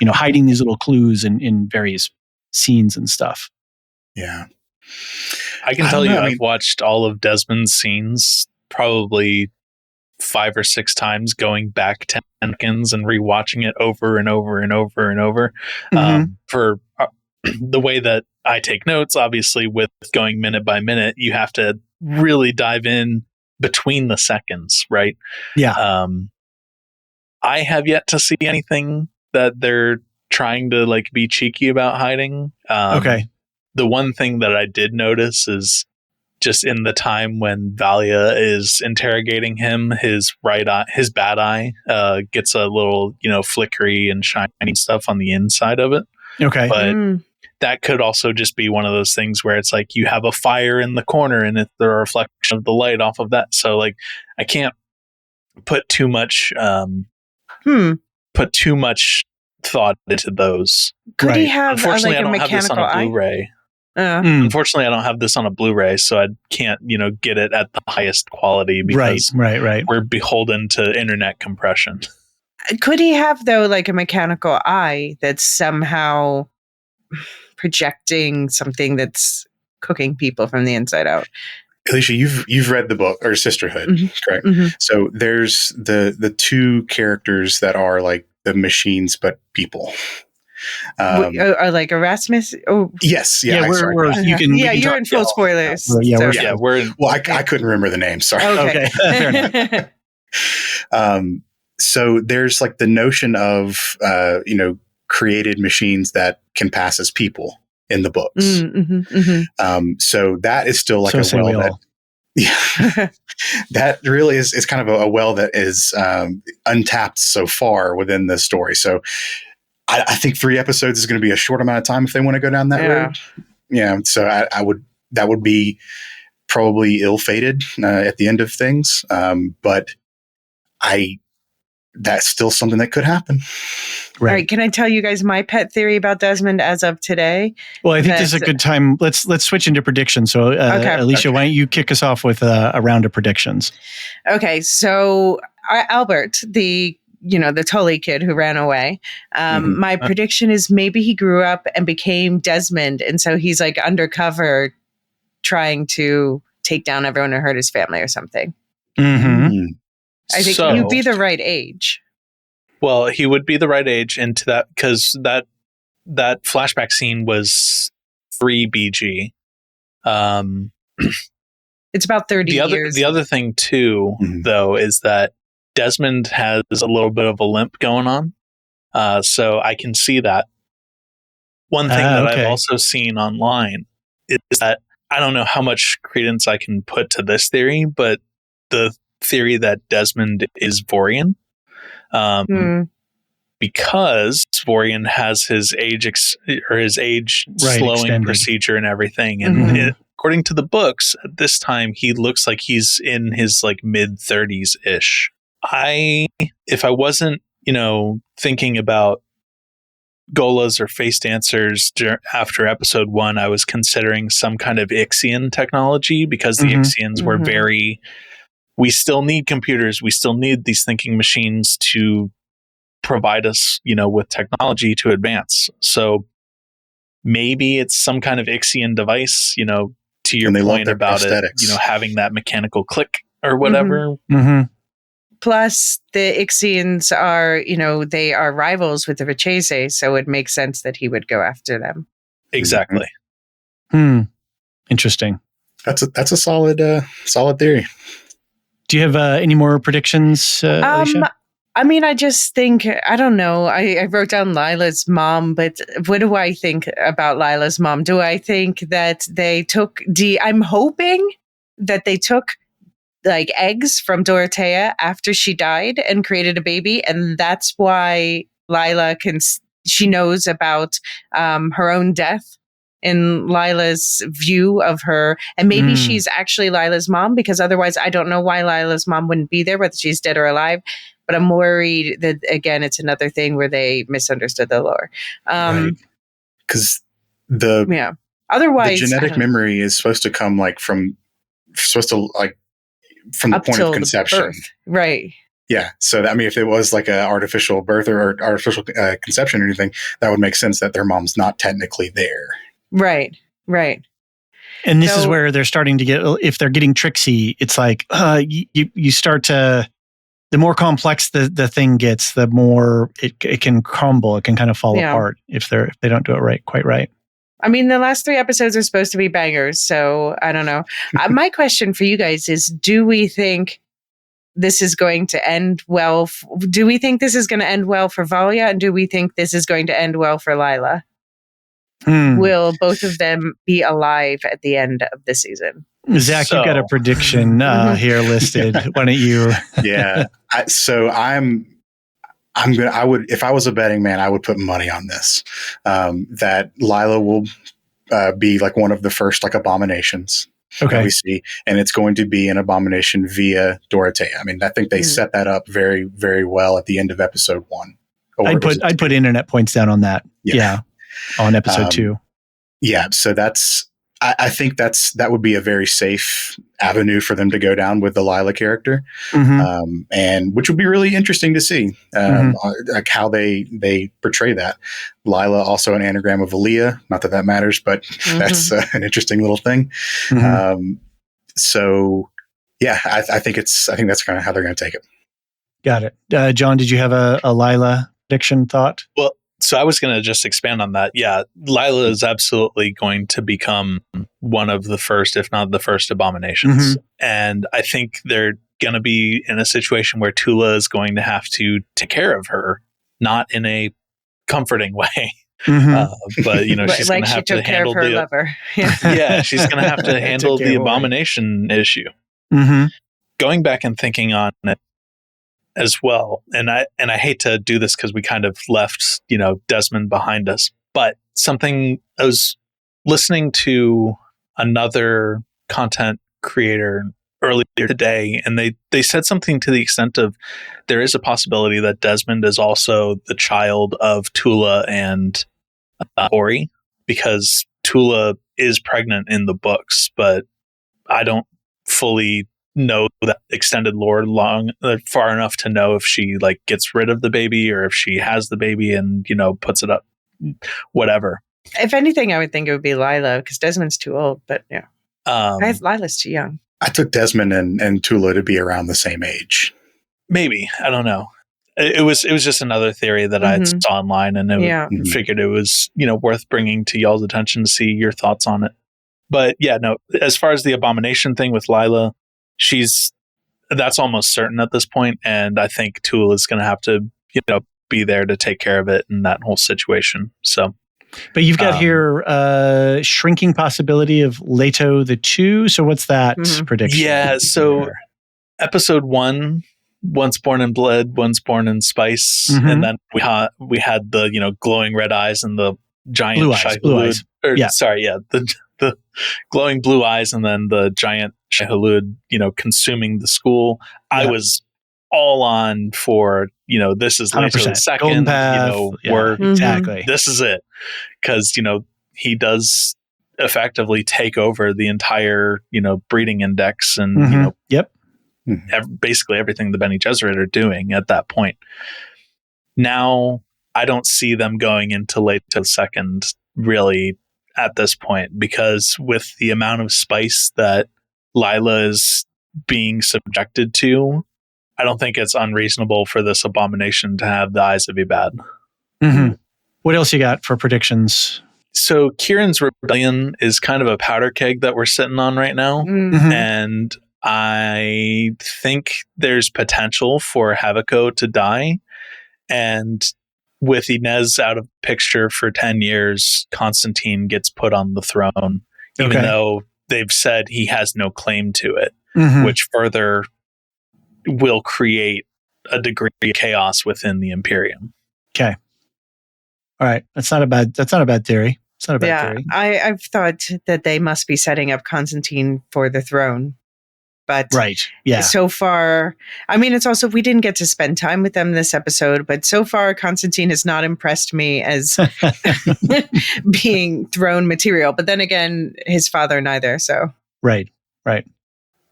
A: hiding these little clues in various scenes and stuff?
C: Yeah.
E: I can tell you, I've watched all of Desmond's scenes probably 5 or 6 times, going back 10 seconds and rewatching it over and over and over and over. For the way that I take notes, obviously, with going minute by minute, you have to really dive in between the seconds, right?
A: Yeah.
E: I have yet to see anything that they're trying to like be cheeky about hiding.
A: Okay.
E: The one thing that I did notice is just in the time when Valia is interrogating him, his bad eye, gets a little, flickery and shiny stuff on the inside of it.
A: Okay.
E: But that could also just be one of those things where it's like you have a fire in the corner and it's the reflection of the light off of that. So like I can't put too much thought into those.
D: Could he have
E: unfortunately I don't have this on a Blu-ray. Unfortunately I don't have this on a Blu-ray, so I can't get it at the highest quality because
A: right.
E: we're beholden to internet compression.
D: Could he have though like a mechanical eye that's somehow projecting something that's cooking people from the inside out?
C: Elysia, you've read the book or Sisterhood, correct? So there's the 2 characters that are like the machines but people.
D: Are like Erasmus? Oh,
C: yes, yeah.
D: You're in full spoilers.
E: We're in.
C: Well, I couldn't remember the name. Sorry.
D: Okay.
A: Fair enough.
C: So there's like the notion of created machines that can pass as people in the books. So that is still like a well that really is kind of a well that is untapped so far within the story. So I think 3 episodes is going to be a short amount of time if they want to go down that road. Yeah. So that would be probably ill-fated at the end of things. But that's still something that could happen.
D: Right. All right. Can I tell you guys my pet theory about Desmond as of today?
A: Well, I think this is a good time. Let's switch into predictions. So, Elysia, why don't you kick us off with a round of predictions? Okay.
D: So Albert, the Tully kid who ran away. My prediction is maybe he grew up and became Desmond. And so he's like undercover trying to take down everyone who hurt his family or something. I think he'd be the right age.
E: Well, he would be the right age into that because that that flashback scene was 3 BG.
D: It's about 30 years.
E: The other thing too, though, is that Desmond has a little bit of a limp going on. So I can see that. One thing that I've also seen online is that I don't know how much credence I can put to this theory, but the theory that Desmond is Vorian. Because Vorian has his age slowing
A: extended
E: procedure and everything. And according to the books, at this time, he looks like he's in his like mid 30s ish. If I wasn't, thinking about Golas or face dancers after episode 1, I was considering some kind of Ixian technology, because the Ixians were we still need computers. We still need these thinking machines to provide us, with technology to advance. So maybe it's some kind of Ixian device, to your point about
C: prosthetics.
E: it, having that mechanical click or whatever.
D: Plus, the Ixians are, they are rivals with the Vachese, so it makes sense that he would go after them.
E: Exactly.
A: Interesting.
C: That's a solid theory.
A: Do you have any more predictions, Elysia?
D: I mean, I just think, I don't know. I wrote down Lila's mom, but what do I think about Lila's mom? Do I think that they took I'm hoping that they took like eggs from Dorothea after she died and created a baby, and that's why Lila she knows about her own death in Lila's view of her, and maybe she's actually Lila's mom, because otherwise I don't know why Lila's mom wouldn't be there, whether she's dead or alive. But I'm worried that, again, it's another thing where they misunderstood the lore.
C: Because
D: otherwise
C: the genetic memory is supposed to come from the point of conception,
D: birth. Right?
C: Yeah. So if it was like an artificial birth or artificial conception or anything, that would make sense that their mom's not technically there.
D: Right.
A: And this is where they're starting to get, if they're getting tricksy, it's like you start to, the more complex the thing gets, the more it can crumble. It can kind of fall apart if they don't do it quite right.
D: I mean, the last 3 episodes are supposed to be bangers, so I don't know. My question for you guys is, do we think this is going to end well? Do we think this is going to end well for Valia, and do we think this is going to end well for Lila? Will both of them be alive at the end of the season?
A: Zach, you've got a prediction here listed. Why don't you?
C: Yeah. I would, if I was a betting man, I would put money on this, that Lila will be like one of the first abominations that we see, and it's going to be an abomination via Dorothea. I think they set that up very, very well at the end of episode 1.
A: I'd put internet points down on that. Yeah. On episode 2.
C: Yeah. So I think that would be a very safe avenue for them to go down with the Lila character, and which would be really interesting to see, like how they portray that. Lila, also an anagram of Elysia. Not that matters, but that's an interesting little thing. So, yeah, I think that's kind of how they're going to take it.
A: Got it. John, did you have a Lila prediction thought?
E: Well, so I was going to just expand on that. Yeah, Lila is absolutely going to become one of the first, if not the first, abominations. And I think they're going to be in a situation where Tula is going to have to take care of her, not in a comforting way. But, she's going to have to handle
D: her lover.
E: Yeah, she's going to have to handle the abomination issue. Going back and thinking on it as well, and I hate to do this because we kind of left Desmond behind us, but something, I was listening to another content creator earlier today, and they said something to the extent of, there is a possibility that Desmond is also the child of Tula and Ori, because Tula is pregnant in the books, but I don't fully know that extended lore far enough to know if she gets rid of the baby or if she has the baby and puts it up, whatever.
D: If anything, I would think it would be Lila, because Desmond's too old, but yeah, Lila's too young.
C: I took Desmond and Tula to be around the same age.
E: Maybe, I don't know. it was just another theory that I saw online, and figured it was, worth bringing to y'all's attention to see your thoughts on it. But yeah, no, as far as the abomination thing with Lila, that's almost certain at this point, and I think Tool is going to have to, be there to take care of it in that whole situation. So,
A: but you've got here shrinking possibility of Leto the 2. So what's that prediction?
E: Yeah, so episode 1, Once Born in Blood, Once Born in Spice, and then we had the glowing red eyes and the giant
A: blue eyes.
E: The glowing blue eyes, and then the giant Shai-Hulud, consuming the school. I was all on for, this is Leto the second,
A: exactly.
E: This is it. Because, he does effectively take over the entire, breeding index and, basically everything the Bene Gesserit are doing at that point. Now, I don't see them going into Leto second really at this point, because with the amount of spice that Lila is being subjected to, I don't think it's unreasonable for this abomination to have the eyes of Ibad.
A: What else you got for predictions?
E: So Kieran's rebellion is kind of a powder keg that we're sitting on right now. And I think there's potential for Haviko to die. And with Inez out of picture for 10 years, Constantine gets put on the throne, even though they've said he has no claim to it, which further will create a degree of chaos within the Imperium.
A: Okay. All right. That's not a bad theory. It's not a bad theory.
D: I've thought that they must be setting up Constantine for the throne. But so far, I mean, it's also, we didn't get to spend time with them this episode, but so far Constantine has not impressed me as being throne material. But then again, his father neither. So
A: Right.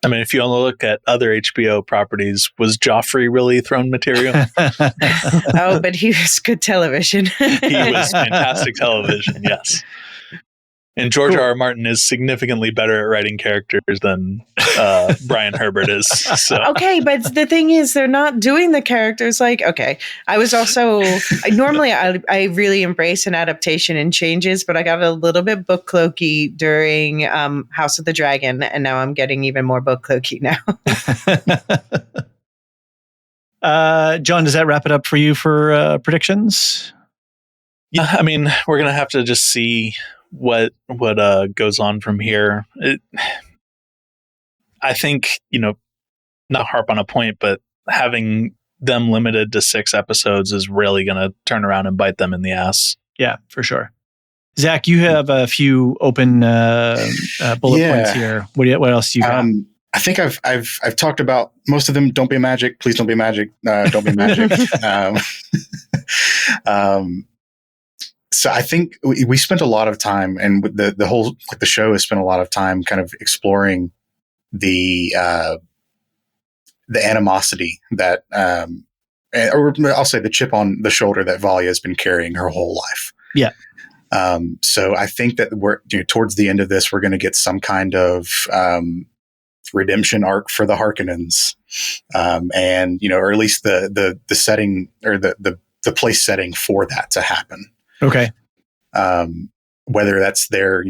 E: I mean, if you only look at other HBO properties, was Joffrey really throne material?
D: Oh, but he was good television.
E: He was fantastic television, yes. And George R. R. Martin is significantly better at writing characters than Brian Herbert is. So.
D: Okay, but the thing is, they're not doing the characters like, okay. I was also, normally I really embrace an adaptation and changes, but I got a little bit book cloaky during House of the Dragon, and now I'm getting even more book cloaky now.
A: John, does that wrap it up for you for predictions?
E: Yeah, I mean, we're going to have to just see what goes on from here. I think, not harp on a point, but having them limited to 6 episodes is really going to turn around and bite them in the ass.
A: Yeah, for sure. Zach, you have a few open bullet points here. What else do you got?
C: I think I've talked about most of them. Don't be magic. Please don't be magic. Don't be magic. So I think we spent a lot of time, and the whole the show has spent a lot of time kind of exploring the animosity that, or I'll say the chip on the shoulder that Valia has been carrying her whole life.
A: Yeah.
C: So I think that we're towards the end of this, we're going to get some kind of redemption arc for the Harkonnens, and or at least the setting or the place setting for that to happen.
A: Okay.
C: Whether that's their,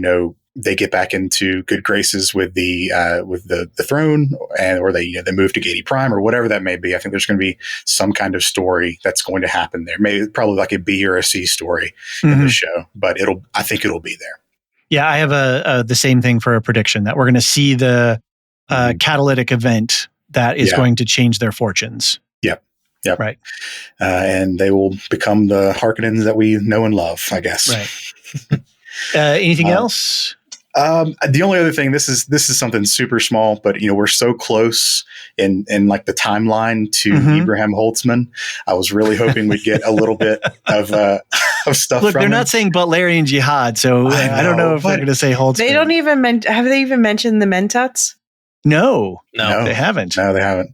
C: they get back into good graces with the throne, or they move to Gady Prime or whatever that may be. I think there's going to be some kind of story that's going to happen there. Maybe probably like a B or a C story in the show, but I think it'll be there.
A: Yeah, I have the same thing for a prediction that we're going to see the catalytic event that is going to change their fortunes.
C: Yep.
A: Right.
C: And they will become the Harkonnens that we know and love, I guess.
A: Right. Anything else?
C: The only other thing, this is something super small, but we're so close in like the timeline to Ibrahim Holtzman. I was really hoping we'd get a little bit of stuff.
A: Look,
C: from
A: they're
C: him.
A: not saying Butlerian Jihad, so I don't know if they're going to say Holtzman.
D: They don't even have they even mentioned the Mentats?
A: No, they haven't.
C: No, they haven't.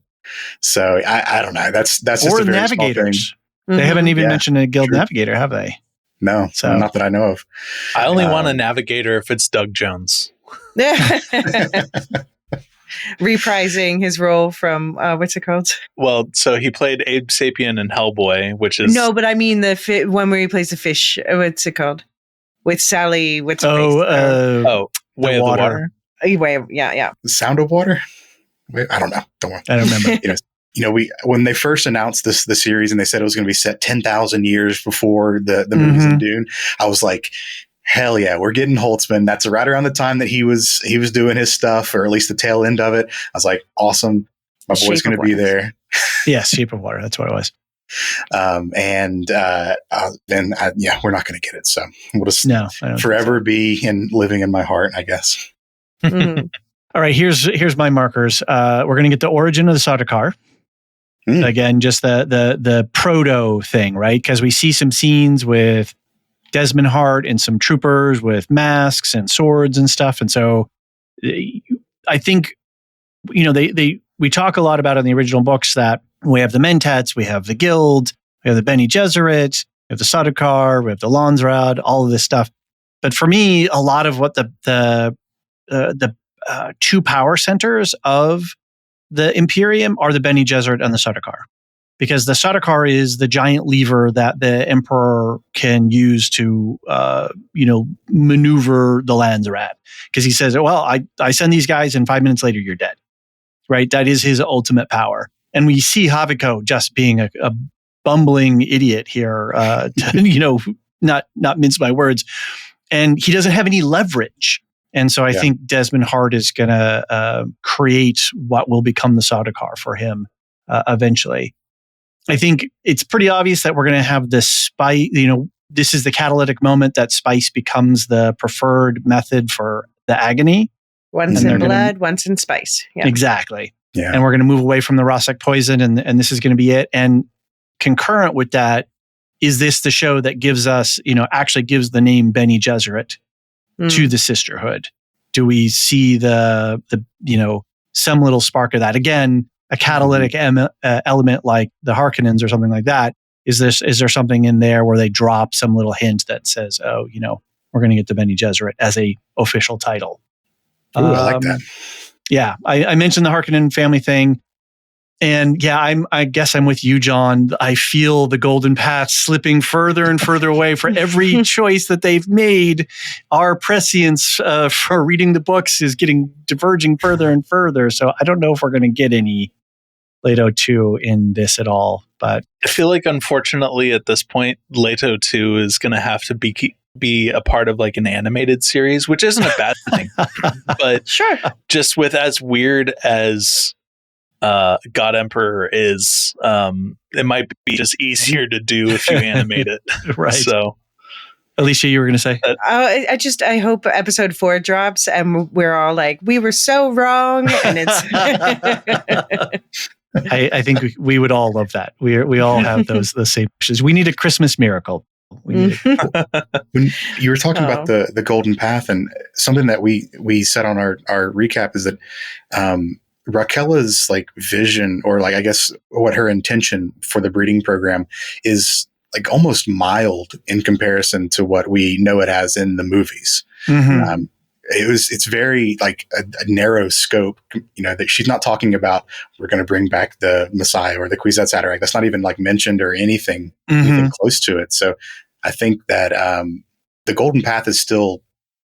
C: So I don't know. That's just
A: or
C: a very
A: navigators. They haven't even mentioned a guild navigator, have they?
C: No,
A: so
C: not that I know of.
E: I only want a navigator if it's Doug Jones.
D: reprising his role from what's it called?
E: Well, so he played Abe Sapien in Hellboy, which is
D: No, but I mean the one where he plays the fish. What's it called? With Sally. What's her
E: Way of the Water.
D: Yeah.
C: The Sound of Water. Wait, I don't know. Don't worry.
A: I don't remember.
C: When they first announced the series and they said it was going to be set 10,000 years before the movies in Dune, I was like, hell yeah, we're getting Holtzman. That's right around the time that he was doing his stuff, or at least the tail end of it. I was like, awesome. My boy's going to be there.
A: Yes, Shape of Water. That's what it was.
C: Then we're not going to get it. So we'll just forever be living in my heart, I guess.
D: Mm-hmm.
A: All right, here's my markers. We're going to get the origin of the Sardaukar. Again, just the proto thing, right? Because we see some scenes with Desmond Hart and some troopers with masks and swords and stuff. And so I think, we talk a lot about in the original books that we have the Mentets, we have the Guild, we have the Bene Gesserit, we have the Sardaukar, we have the Landsraad, all of this stuff. But for me, a lot of what the two power centers of the Imperium are the Bene Gesserit and the Sardaukar. Because the Sardaukar is the giant lever that the Emperor can use to, maneuver the Landsraad. Because he says, well, I send these guys and 5 minutes later you're dead. Right? That is his ultimate power. And we see Haviko just being a bumbling idiot here, not mince my words. And he doesn't have any leverage. And so I think Desmond Hart is going to create what will become the Sardaukar for him eventually. I think it's pretty obvious that we're going to have this spice. This is the catalytic moment that spice becomes the preferred method for the agony.
D: Once in blood, once in spice. Yeah.
A: Exactly.
C: Yeah.
A: And we're going to move away from the Rossack poison, and this is going to be it. And concurrent with that, is this the show that gives us, actually gives the name Bene Gesserit to the sisterhood? Do we see the some little spark of that? Again, a catalytic element like the Harkonnens or something like that. Is there something in there where they drop some little hint that says, we're going to get the Bene Gesserit as a official title?
C: Ooh, I like that.
A: Yeah, I mentioned the Harkonnen family thing. And yeah, I guess I'm with you, John. I feel the golden path slipping further and further away for every choice that they've made. Our prescience for reading the books is diverging further and further. So I don't know if we're going to get any Leto 2 in this at all. But
E: I feel like, unfortunately, at this point, Leto 2 is going to have to be a part of like an animated series, which isn't a bad thing. But
D: sure,
E: just with as weird as God Emperor is, it might be just easier to do if you animate it.
A: Right.
E: So,
A: Elysia, you were going to say?
D: I hope episode 4 drops and we're all like, we were so wrong. And it's.
A: I think we would all love that. We all have the same wishes. We need a Christmas miracle.
C: When you were talking about the golden path, and something that we said on our recap is that Raquela's like vision, or like I guess what her intention for the breeding program is, like almost mild in comparison to what we know it as in the movies. Mm-hmm. It's very like a narrow scope, that she's not talking about, we're going to bring back the Messiah or the Kwisatz Haderach. That's not even like mentioned or anything close to it. So I think that the golden path is still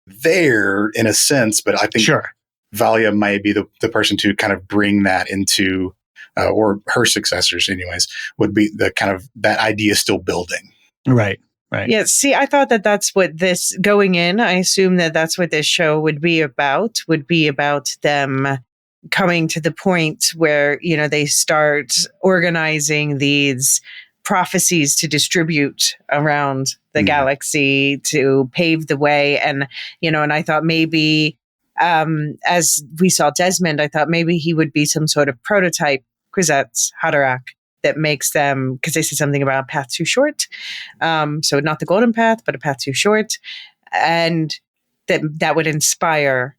C: there in a sense, but I think Valia might be the person to kind of bring that into, or her successors anyways, would be the kind of that idea still building.
A: Right. Right.
D: Yeah. See, I thought that that's what this going in. I assume that that's what this show would be about them coming to the point where, they start organizing these prophecies to distribute around the galaxy to pave the way. And, and I thought maybe, as we saw Desmond, I thought maybe he would be some sort of prototype Kwisatz Haderach that makes them, because they said something about a path too short. So not the golden path, but a path too short. And that would inspire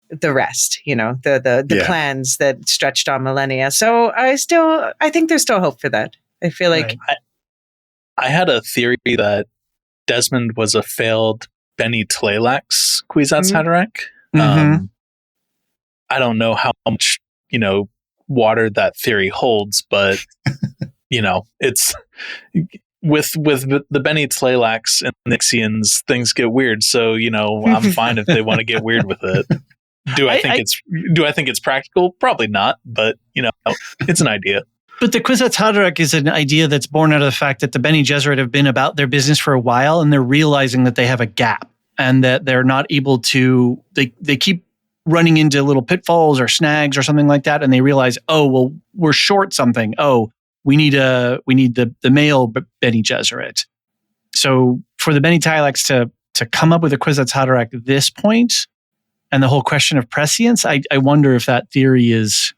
D: the rest, the plans that stretched on millennia. So I think there's still hope for that. I feel like
E: I had a theory that Desmond was a failed Benny Tleilax Kwisatz Haderach. I don't know how much, water that theory holds, but it's with the Benny Tleilax and Nixians, things get weird. So, I'm fine if they want to get weird with it. Do I think it's practical? Probably not, but it's an idea.
A: But the Kwisatz Haderach is an idea that's born out of the fact that the Bene Gesserit have been about their business for a while, and they're realizing that they have a gap and that they're not able to. They keep running into little pitfalls or snags or something like that, and they realize, oh well, we're short something. Oh, we need the male Bene Gesserit. So for the Bene Tleilax to come up with a Kwisatz Haderach at this point, and the whole question of prescience, I wonder if that theory is.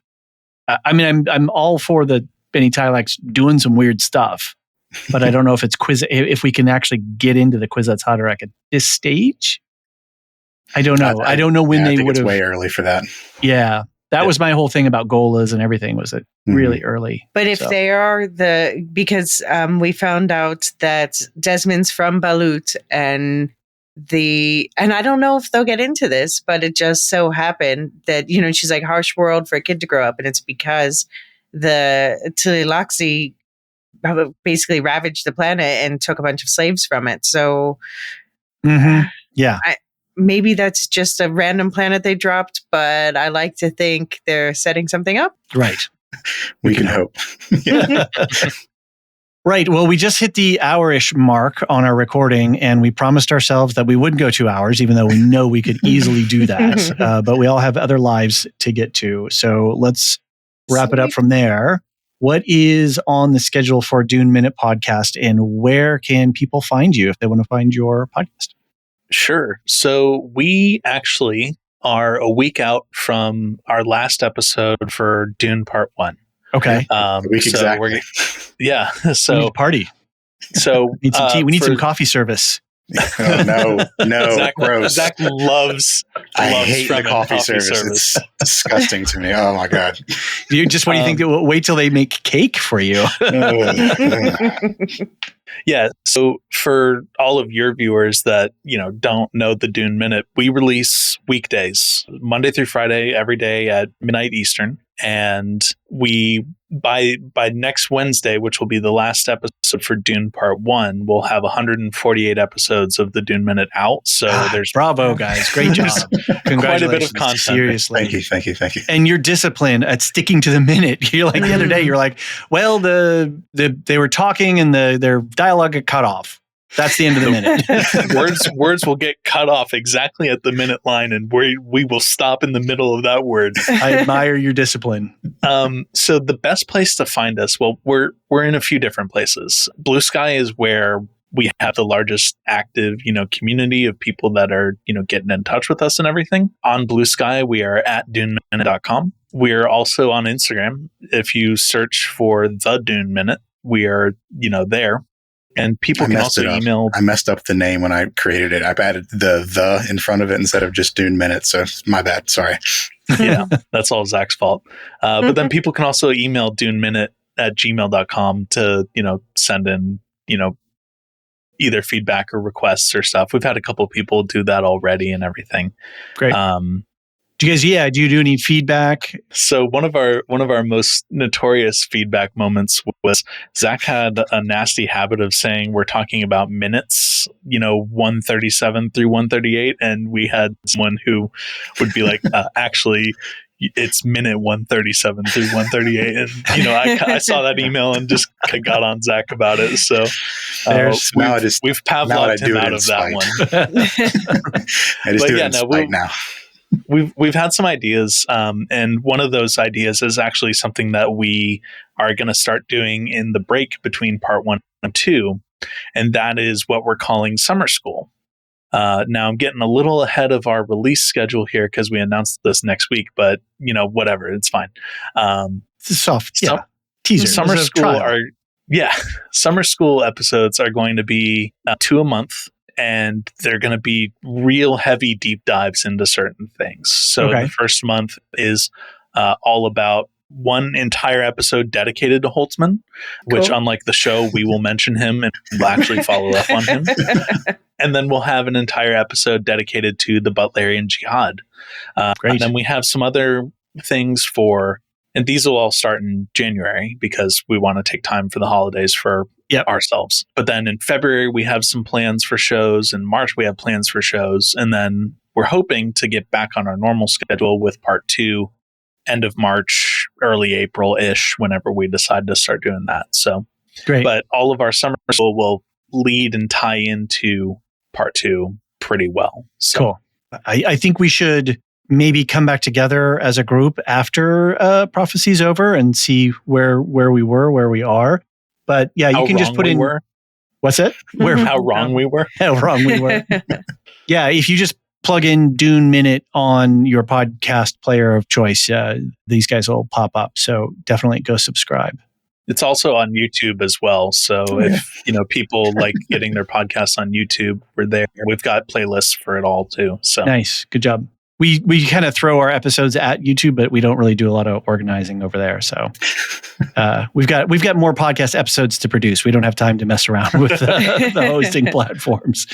A: I'm all for the Bene Tleilax doing some weird stuff, but I don't know if it's if we can actually get into the Kwisatz Haderach at this stage. I don't know. I don't know when they would have.
C: Way early for that.
A: Yeah, that was my whole thing about Golas and everything. Was it really early?
D: But if they are because we found out that Desmond's from Balut and I don't know if they'll get into this, but it just so happened that, she's like harsh world for a kid to grow up. And it's because the Tleilaxi basically ravaged the planet and took a bunch of slaves from it. So
A: yeah,
D: maybe that's just a random planet they dropped, but I like to think they're setting something up.
A: Right.
C: We can hope.
A: Right. Well, we just hit the hour-ish mark on our recording, and we promised ourselves that we wouldn't go 2 hours, even though we know we could easily do that. But we all have other lives to get to. So let's wrap it up from there. What is on the schedule for Dune Minute Podcast, and where can people find you if they want to find your podcast?
E: Sure. So we actually are a week out from our last episode for Dune Part 1.
A: Okay.
C: Exactly.
E: Yeah. So
A: we need a party.
E: So
A: we need some tea. We need some coffee service.
C: No, gross.
E: Zach loves.
C: I hate the coffee service. It's disgusting to me. Oh my god!
A: What do you think? Wait till they make cake for you.
E: Yeah. So for all of your viewers that don't know the Dune Minute, we release weekdays, Monday through Friday, every day at midnight Eastern, and we by next Wednesday, which will be the last episode for Dune Part 1, we'll have 148 episodes of the Dune Minute out. So there's
A: bravo, guys, great job, congratulations,
E: quite a bit of content.
A: Seriously,
C: thank you.
A: And your discipline at sticking to the minute. You're like the other day, you're like, well, they were talking and their dialogue got cut off. That's the end of the minute.
E: Words will get cut off exactly at the minute line, and we will stop in the middle of that word.
A: I admire your discipline.
E: So the best place to find us, well, we're in a few different places. Blue Sky is where we have the largest active, community of people that are, getting in touch with us and everything. On Blue Sky, we are at duneminute.com. We're also on Instagram. If you search for the Dune Minute, we are, there. And people can also email.
C: I messed up the name when I created it. I've added the in front of it instead of just Dune Minute. So my bad. Sorry.
E: Yeah, that's all Zach's fault. But then people can also email duneminute@gmail.com to, send in, either feedback or requests or stuff. We've had a couple of people do that already and everything.
A: Great. Do you do any feedback?
E: So one of our most notorious feedback moments was Zach had a nasty habit of saying we're talking about minutes, 137 through 138, and we had someone who would be like, actually, it's minute 137 through 138, and I saw that email and just got on Zach about it. So we've Pavloved him out of that one.
C: I just do it in spite now.
E: We've had some ideas, and one of those ideas is actually something that we are going to start doing in the break between part 1 and 2, and that is what we're calling summer school. Now I'm getting a little ahead of our release schedule here because we announced this next week, but whatever, it's fine.
A: It's a soft teaser.
E: Summer school episodes are going to be 2 a month. And they're going to be real heavy deep dives into certain things. So the first month is all about one entire episode dedicated to Holtzman, which unlike the show, we will mention him and we'll actually follow up on him. And then we'll have an entire episode dedicated to the Butlerian Jihad.
A: Great.
E: And then we have some other things for, and these will all start in January because we want to take time for the holidays for ourselves. But then in February, we have some plans for shows. In March, we have plans for shows. And then we're hoping to get back on our normal schedule with part 2, end of March, early April-ish, whenever we decide to start doing that. So,
A: great.
E: But all of our summer will lead and tie into part 2 pretty well. So.
A: Cool. I think we should maybe come back together as a group after Prophecy's over and see where we were, where we are. But yeah, you can just put in. What's it?
E: How wrong we were.
A: How wrong we were. Yeah, if you just plug in Dune Minute on your podcast player of choice, these guys will pop up. So definitely go subscribe.
E: It's also on YouTube as well. So if people like getting their podcasts on YouTube, we're there. We've got playlists for it all too. So
A: nice, good job. We kind of throw our episodes at YouTube, but we don't really do a lot of organizing over there. So we've got more podcast episodes to produce. We don't have time to mess around with the hosting platforms.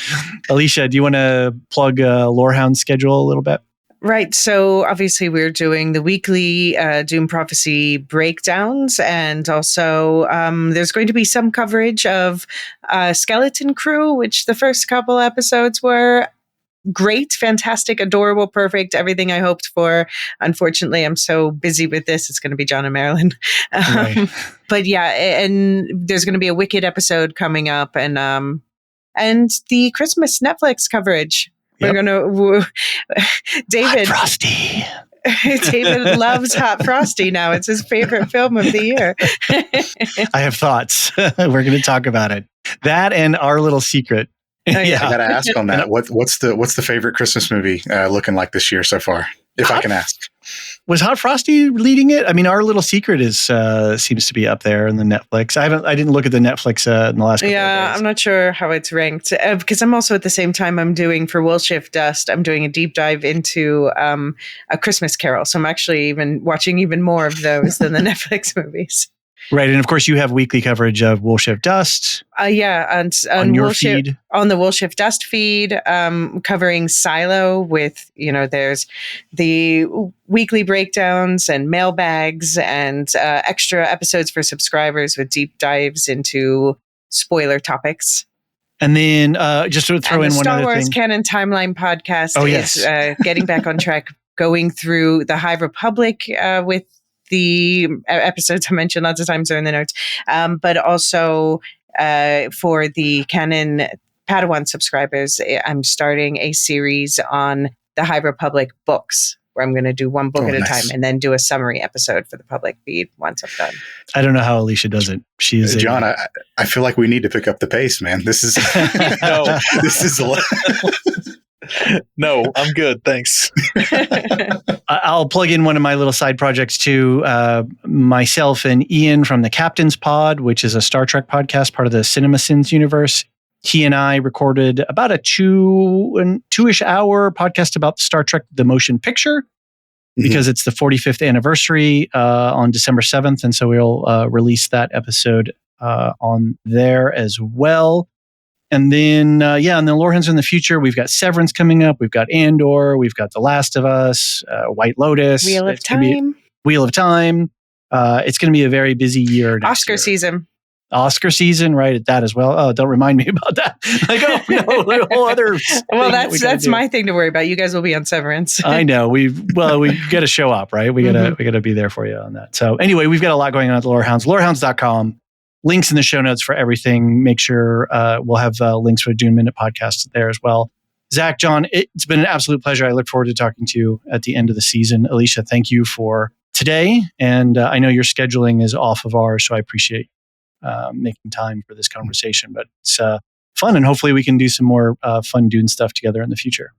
A: Elysia, do you want to plug Lorehounds schedule a little bit?
D: Right. So obviously we're doing the weekly Doom Prophecy breakdowns. And also there's going to be some coverage of Skeleton Crew, which the first couple episodes were great, fantastic, adorable, perfect, everything I hoped for. Unfortunately, I'm so busy with this. It's going to be John and Marilyn.
A: Right.
D: But yeah, and there's going to be a Wicked episode coming up and the Christmas Netflix coverage. We're going to, David.
A: Hot Frosty.
D: David loves Hot Frosty now. It's his favorite film of the year.
A: I have thoughts. We're going to talk about it. That and Our Little Secret.
C: Yeah. I got to ask on that. What's the favorite Christmas movie looking like this year so far? If I can ask.
A: Was Hot Frosty leading it? I mean, Our Little Secret is seems to be up there in the Netflix. I didn't look at the Netflix in the last couple of days.
D: I'm not sure how it's ranked because I'm also at the same time I'm doing for Will Shift Dust. I'm doing a deep dive into A Christmas Carol, so I'm actually even watching even more of those than the Netflix movies.
A: Right, and of course you have weekly coverage of Will Shift Dust.
D: On your feed, on the Will Shift Dust feed, covering Silo with there's the weekly breakdowns and mailbags and extra episodes for subscribers with deep dives into spoiler topics.
A: And then just to throw in one
D: Star
A: other
D: Wars
A: thing,
D: Canon Timeline podcast
A: yes.
D: is getting back on track, going through the High Republic with the episodes I mentioned lots of times are in the notes, but also for the Canon Padawan subscribers, I'm starting a series on the High Republic books where I'm going to do one book at a time and then do a summary episode for the public feed once I'm done.
A: I don't know how Elysia does it. She is
C: John. I feel like we need to pick up the pace, man. This is
E: No, I'm good. Thanks.
A: I'll plug in one of my little side projects too. Myself and Ian from the Captain's Pod, which is a Star Trek podcast, part of the CinemaSins universe. He and I recorded about a two-ish hour podcast about Star Trek, the motion picture, because it's the 45th anniversary on December 7th. And so we'll release that episode on there as well. And then, and then Lorehounds in the future, we've got Severance coming up. We've got Andor. We've got The Last of Us, White Lotus.
D: Wheel of Time.
A: It's going to be a very busy year.
D: Oscar season,
A: right at that as well. Oh, don't remind me about that. Like, no, whole other.
D: Well, that's my thing to worry about. You guys will be on Severance.
A: I know. We got to show up, right? We got to be there for you on that. So anyway, we've got a lot going on at Lorehounds. Lorehounds.com. Links in the show notes for everything. Make sure we'll have links for the Dune Minute Podcast there as well. Zach, John, it's been an absolute pleasure. I look forward to talking to you at the end of the season. Elysia, thank you for today. And I know your scheduling is off of ours, so I appreciate making time for this conversation. But it's fun, and hopefully we can do some more fun Dune stuff together in the future.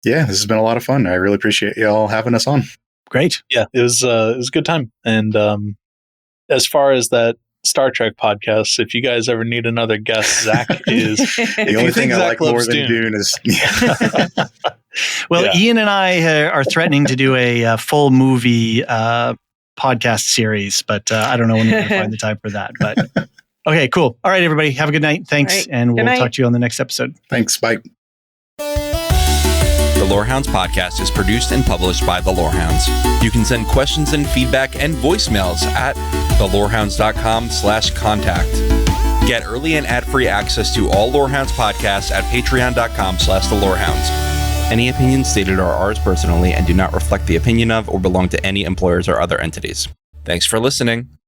C: Yeah, this has been a lot of fun. I really appreciate y'all having us on.
A: Great.
E: Yeah, it was a good time. And as far as that Star Trek podcast, if you guys ever need another guest, Zach is
C: the only thing I like more than Dune is.
A: Well, Ian and I are threatening to do a full movie podcast series, but I don't know when we're going to find the time for that. But Okay, cool. All right, everybody. Have a good night. Thanks.
D: Right.
A: And we'll
D: Good night.
A: talk to you on the next episode.
C: Thanks. Bye.
F: The Lore Hounds podcast is produced and published by the Lore Hounds. You can send questions and feedback and voicemails at thelorehounds.com/contact. Get early and ad-free access to all Lore Hounds podcasts at patreon.com/thelorehounds. Any opinions stated are ours personally and do not reflect the opinion of or belong to any employers or other entities. Thanks for listening.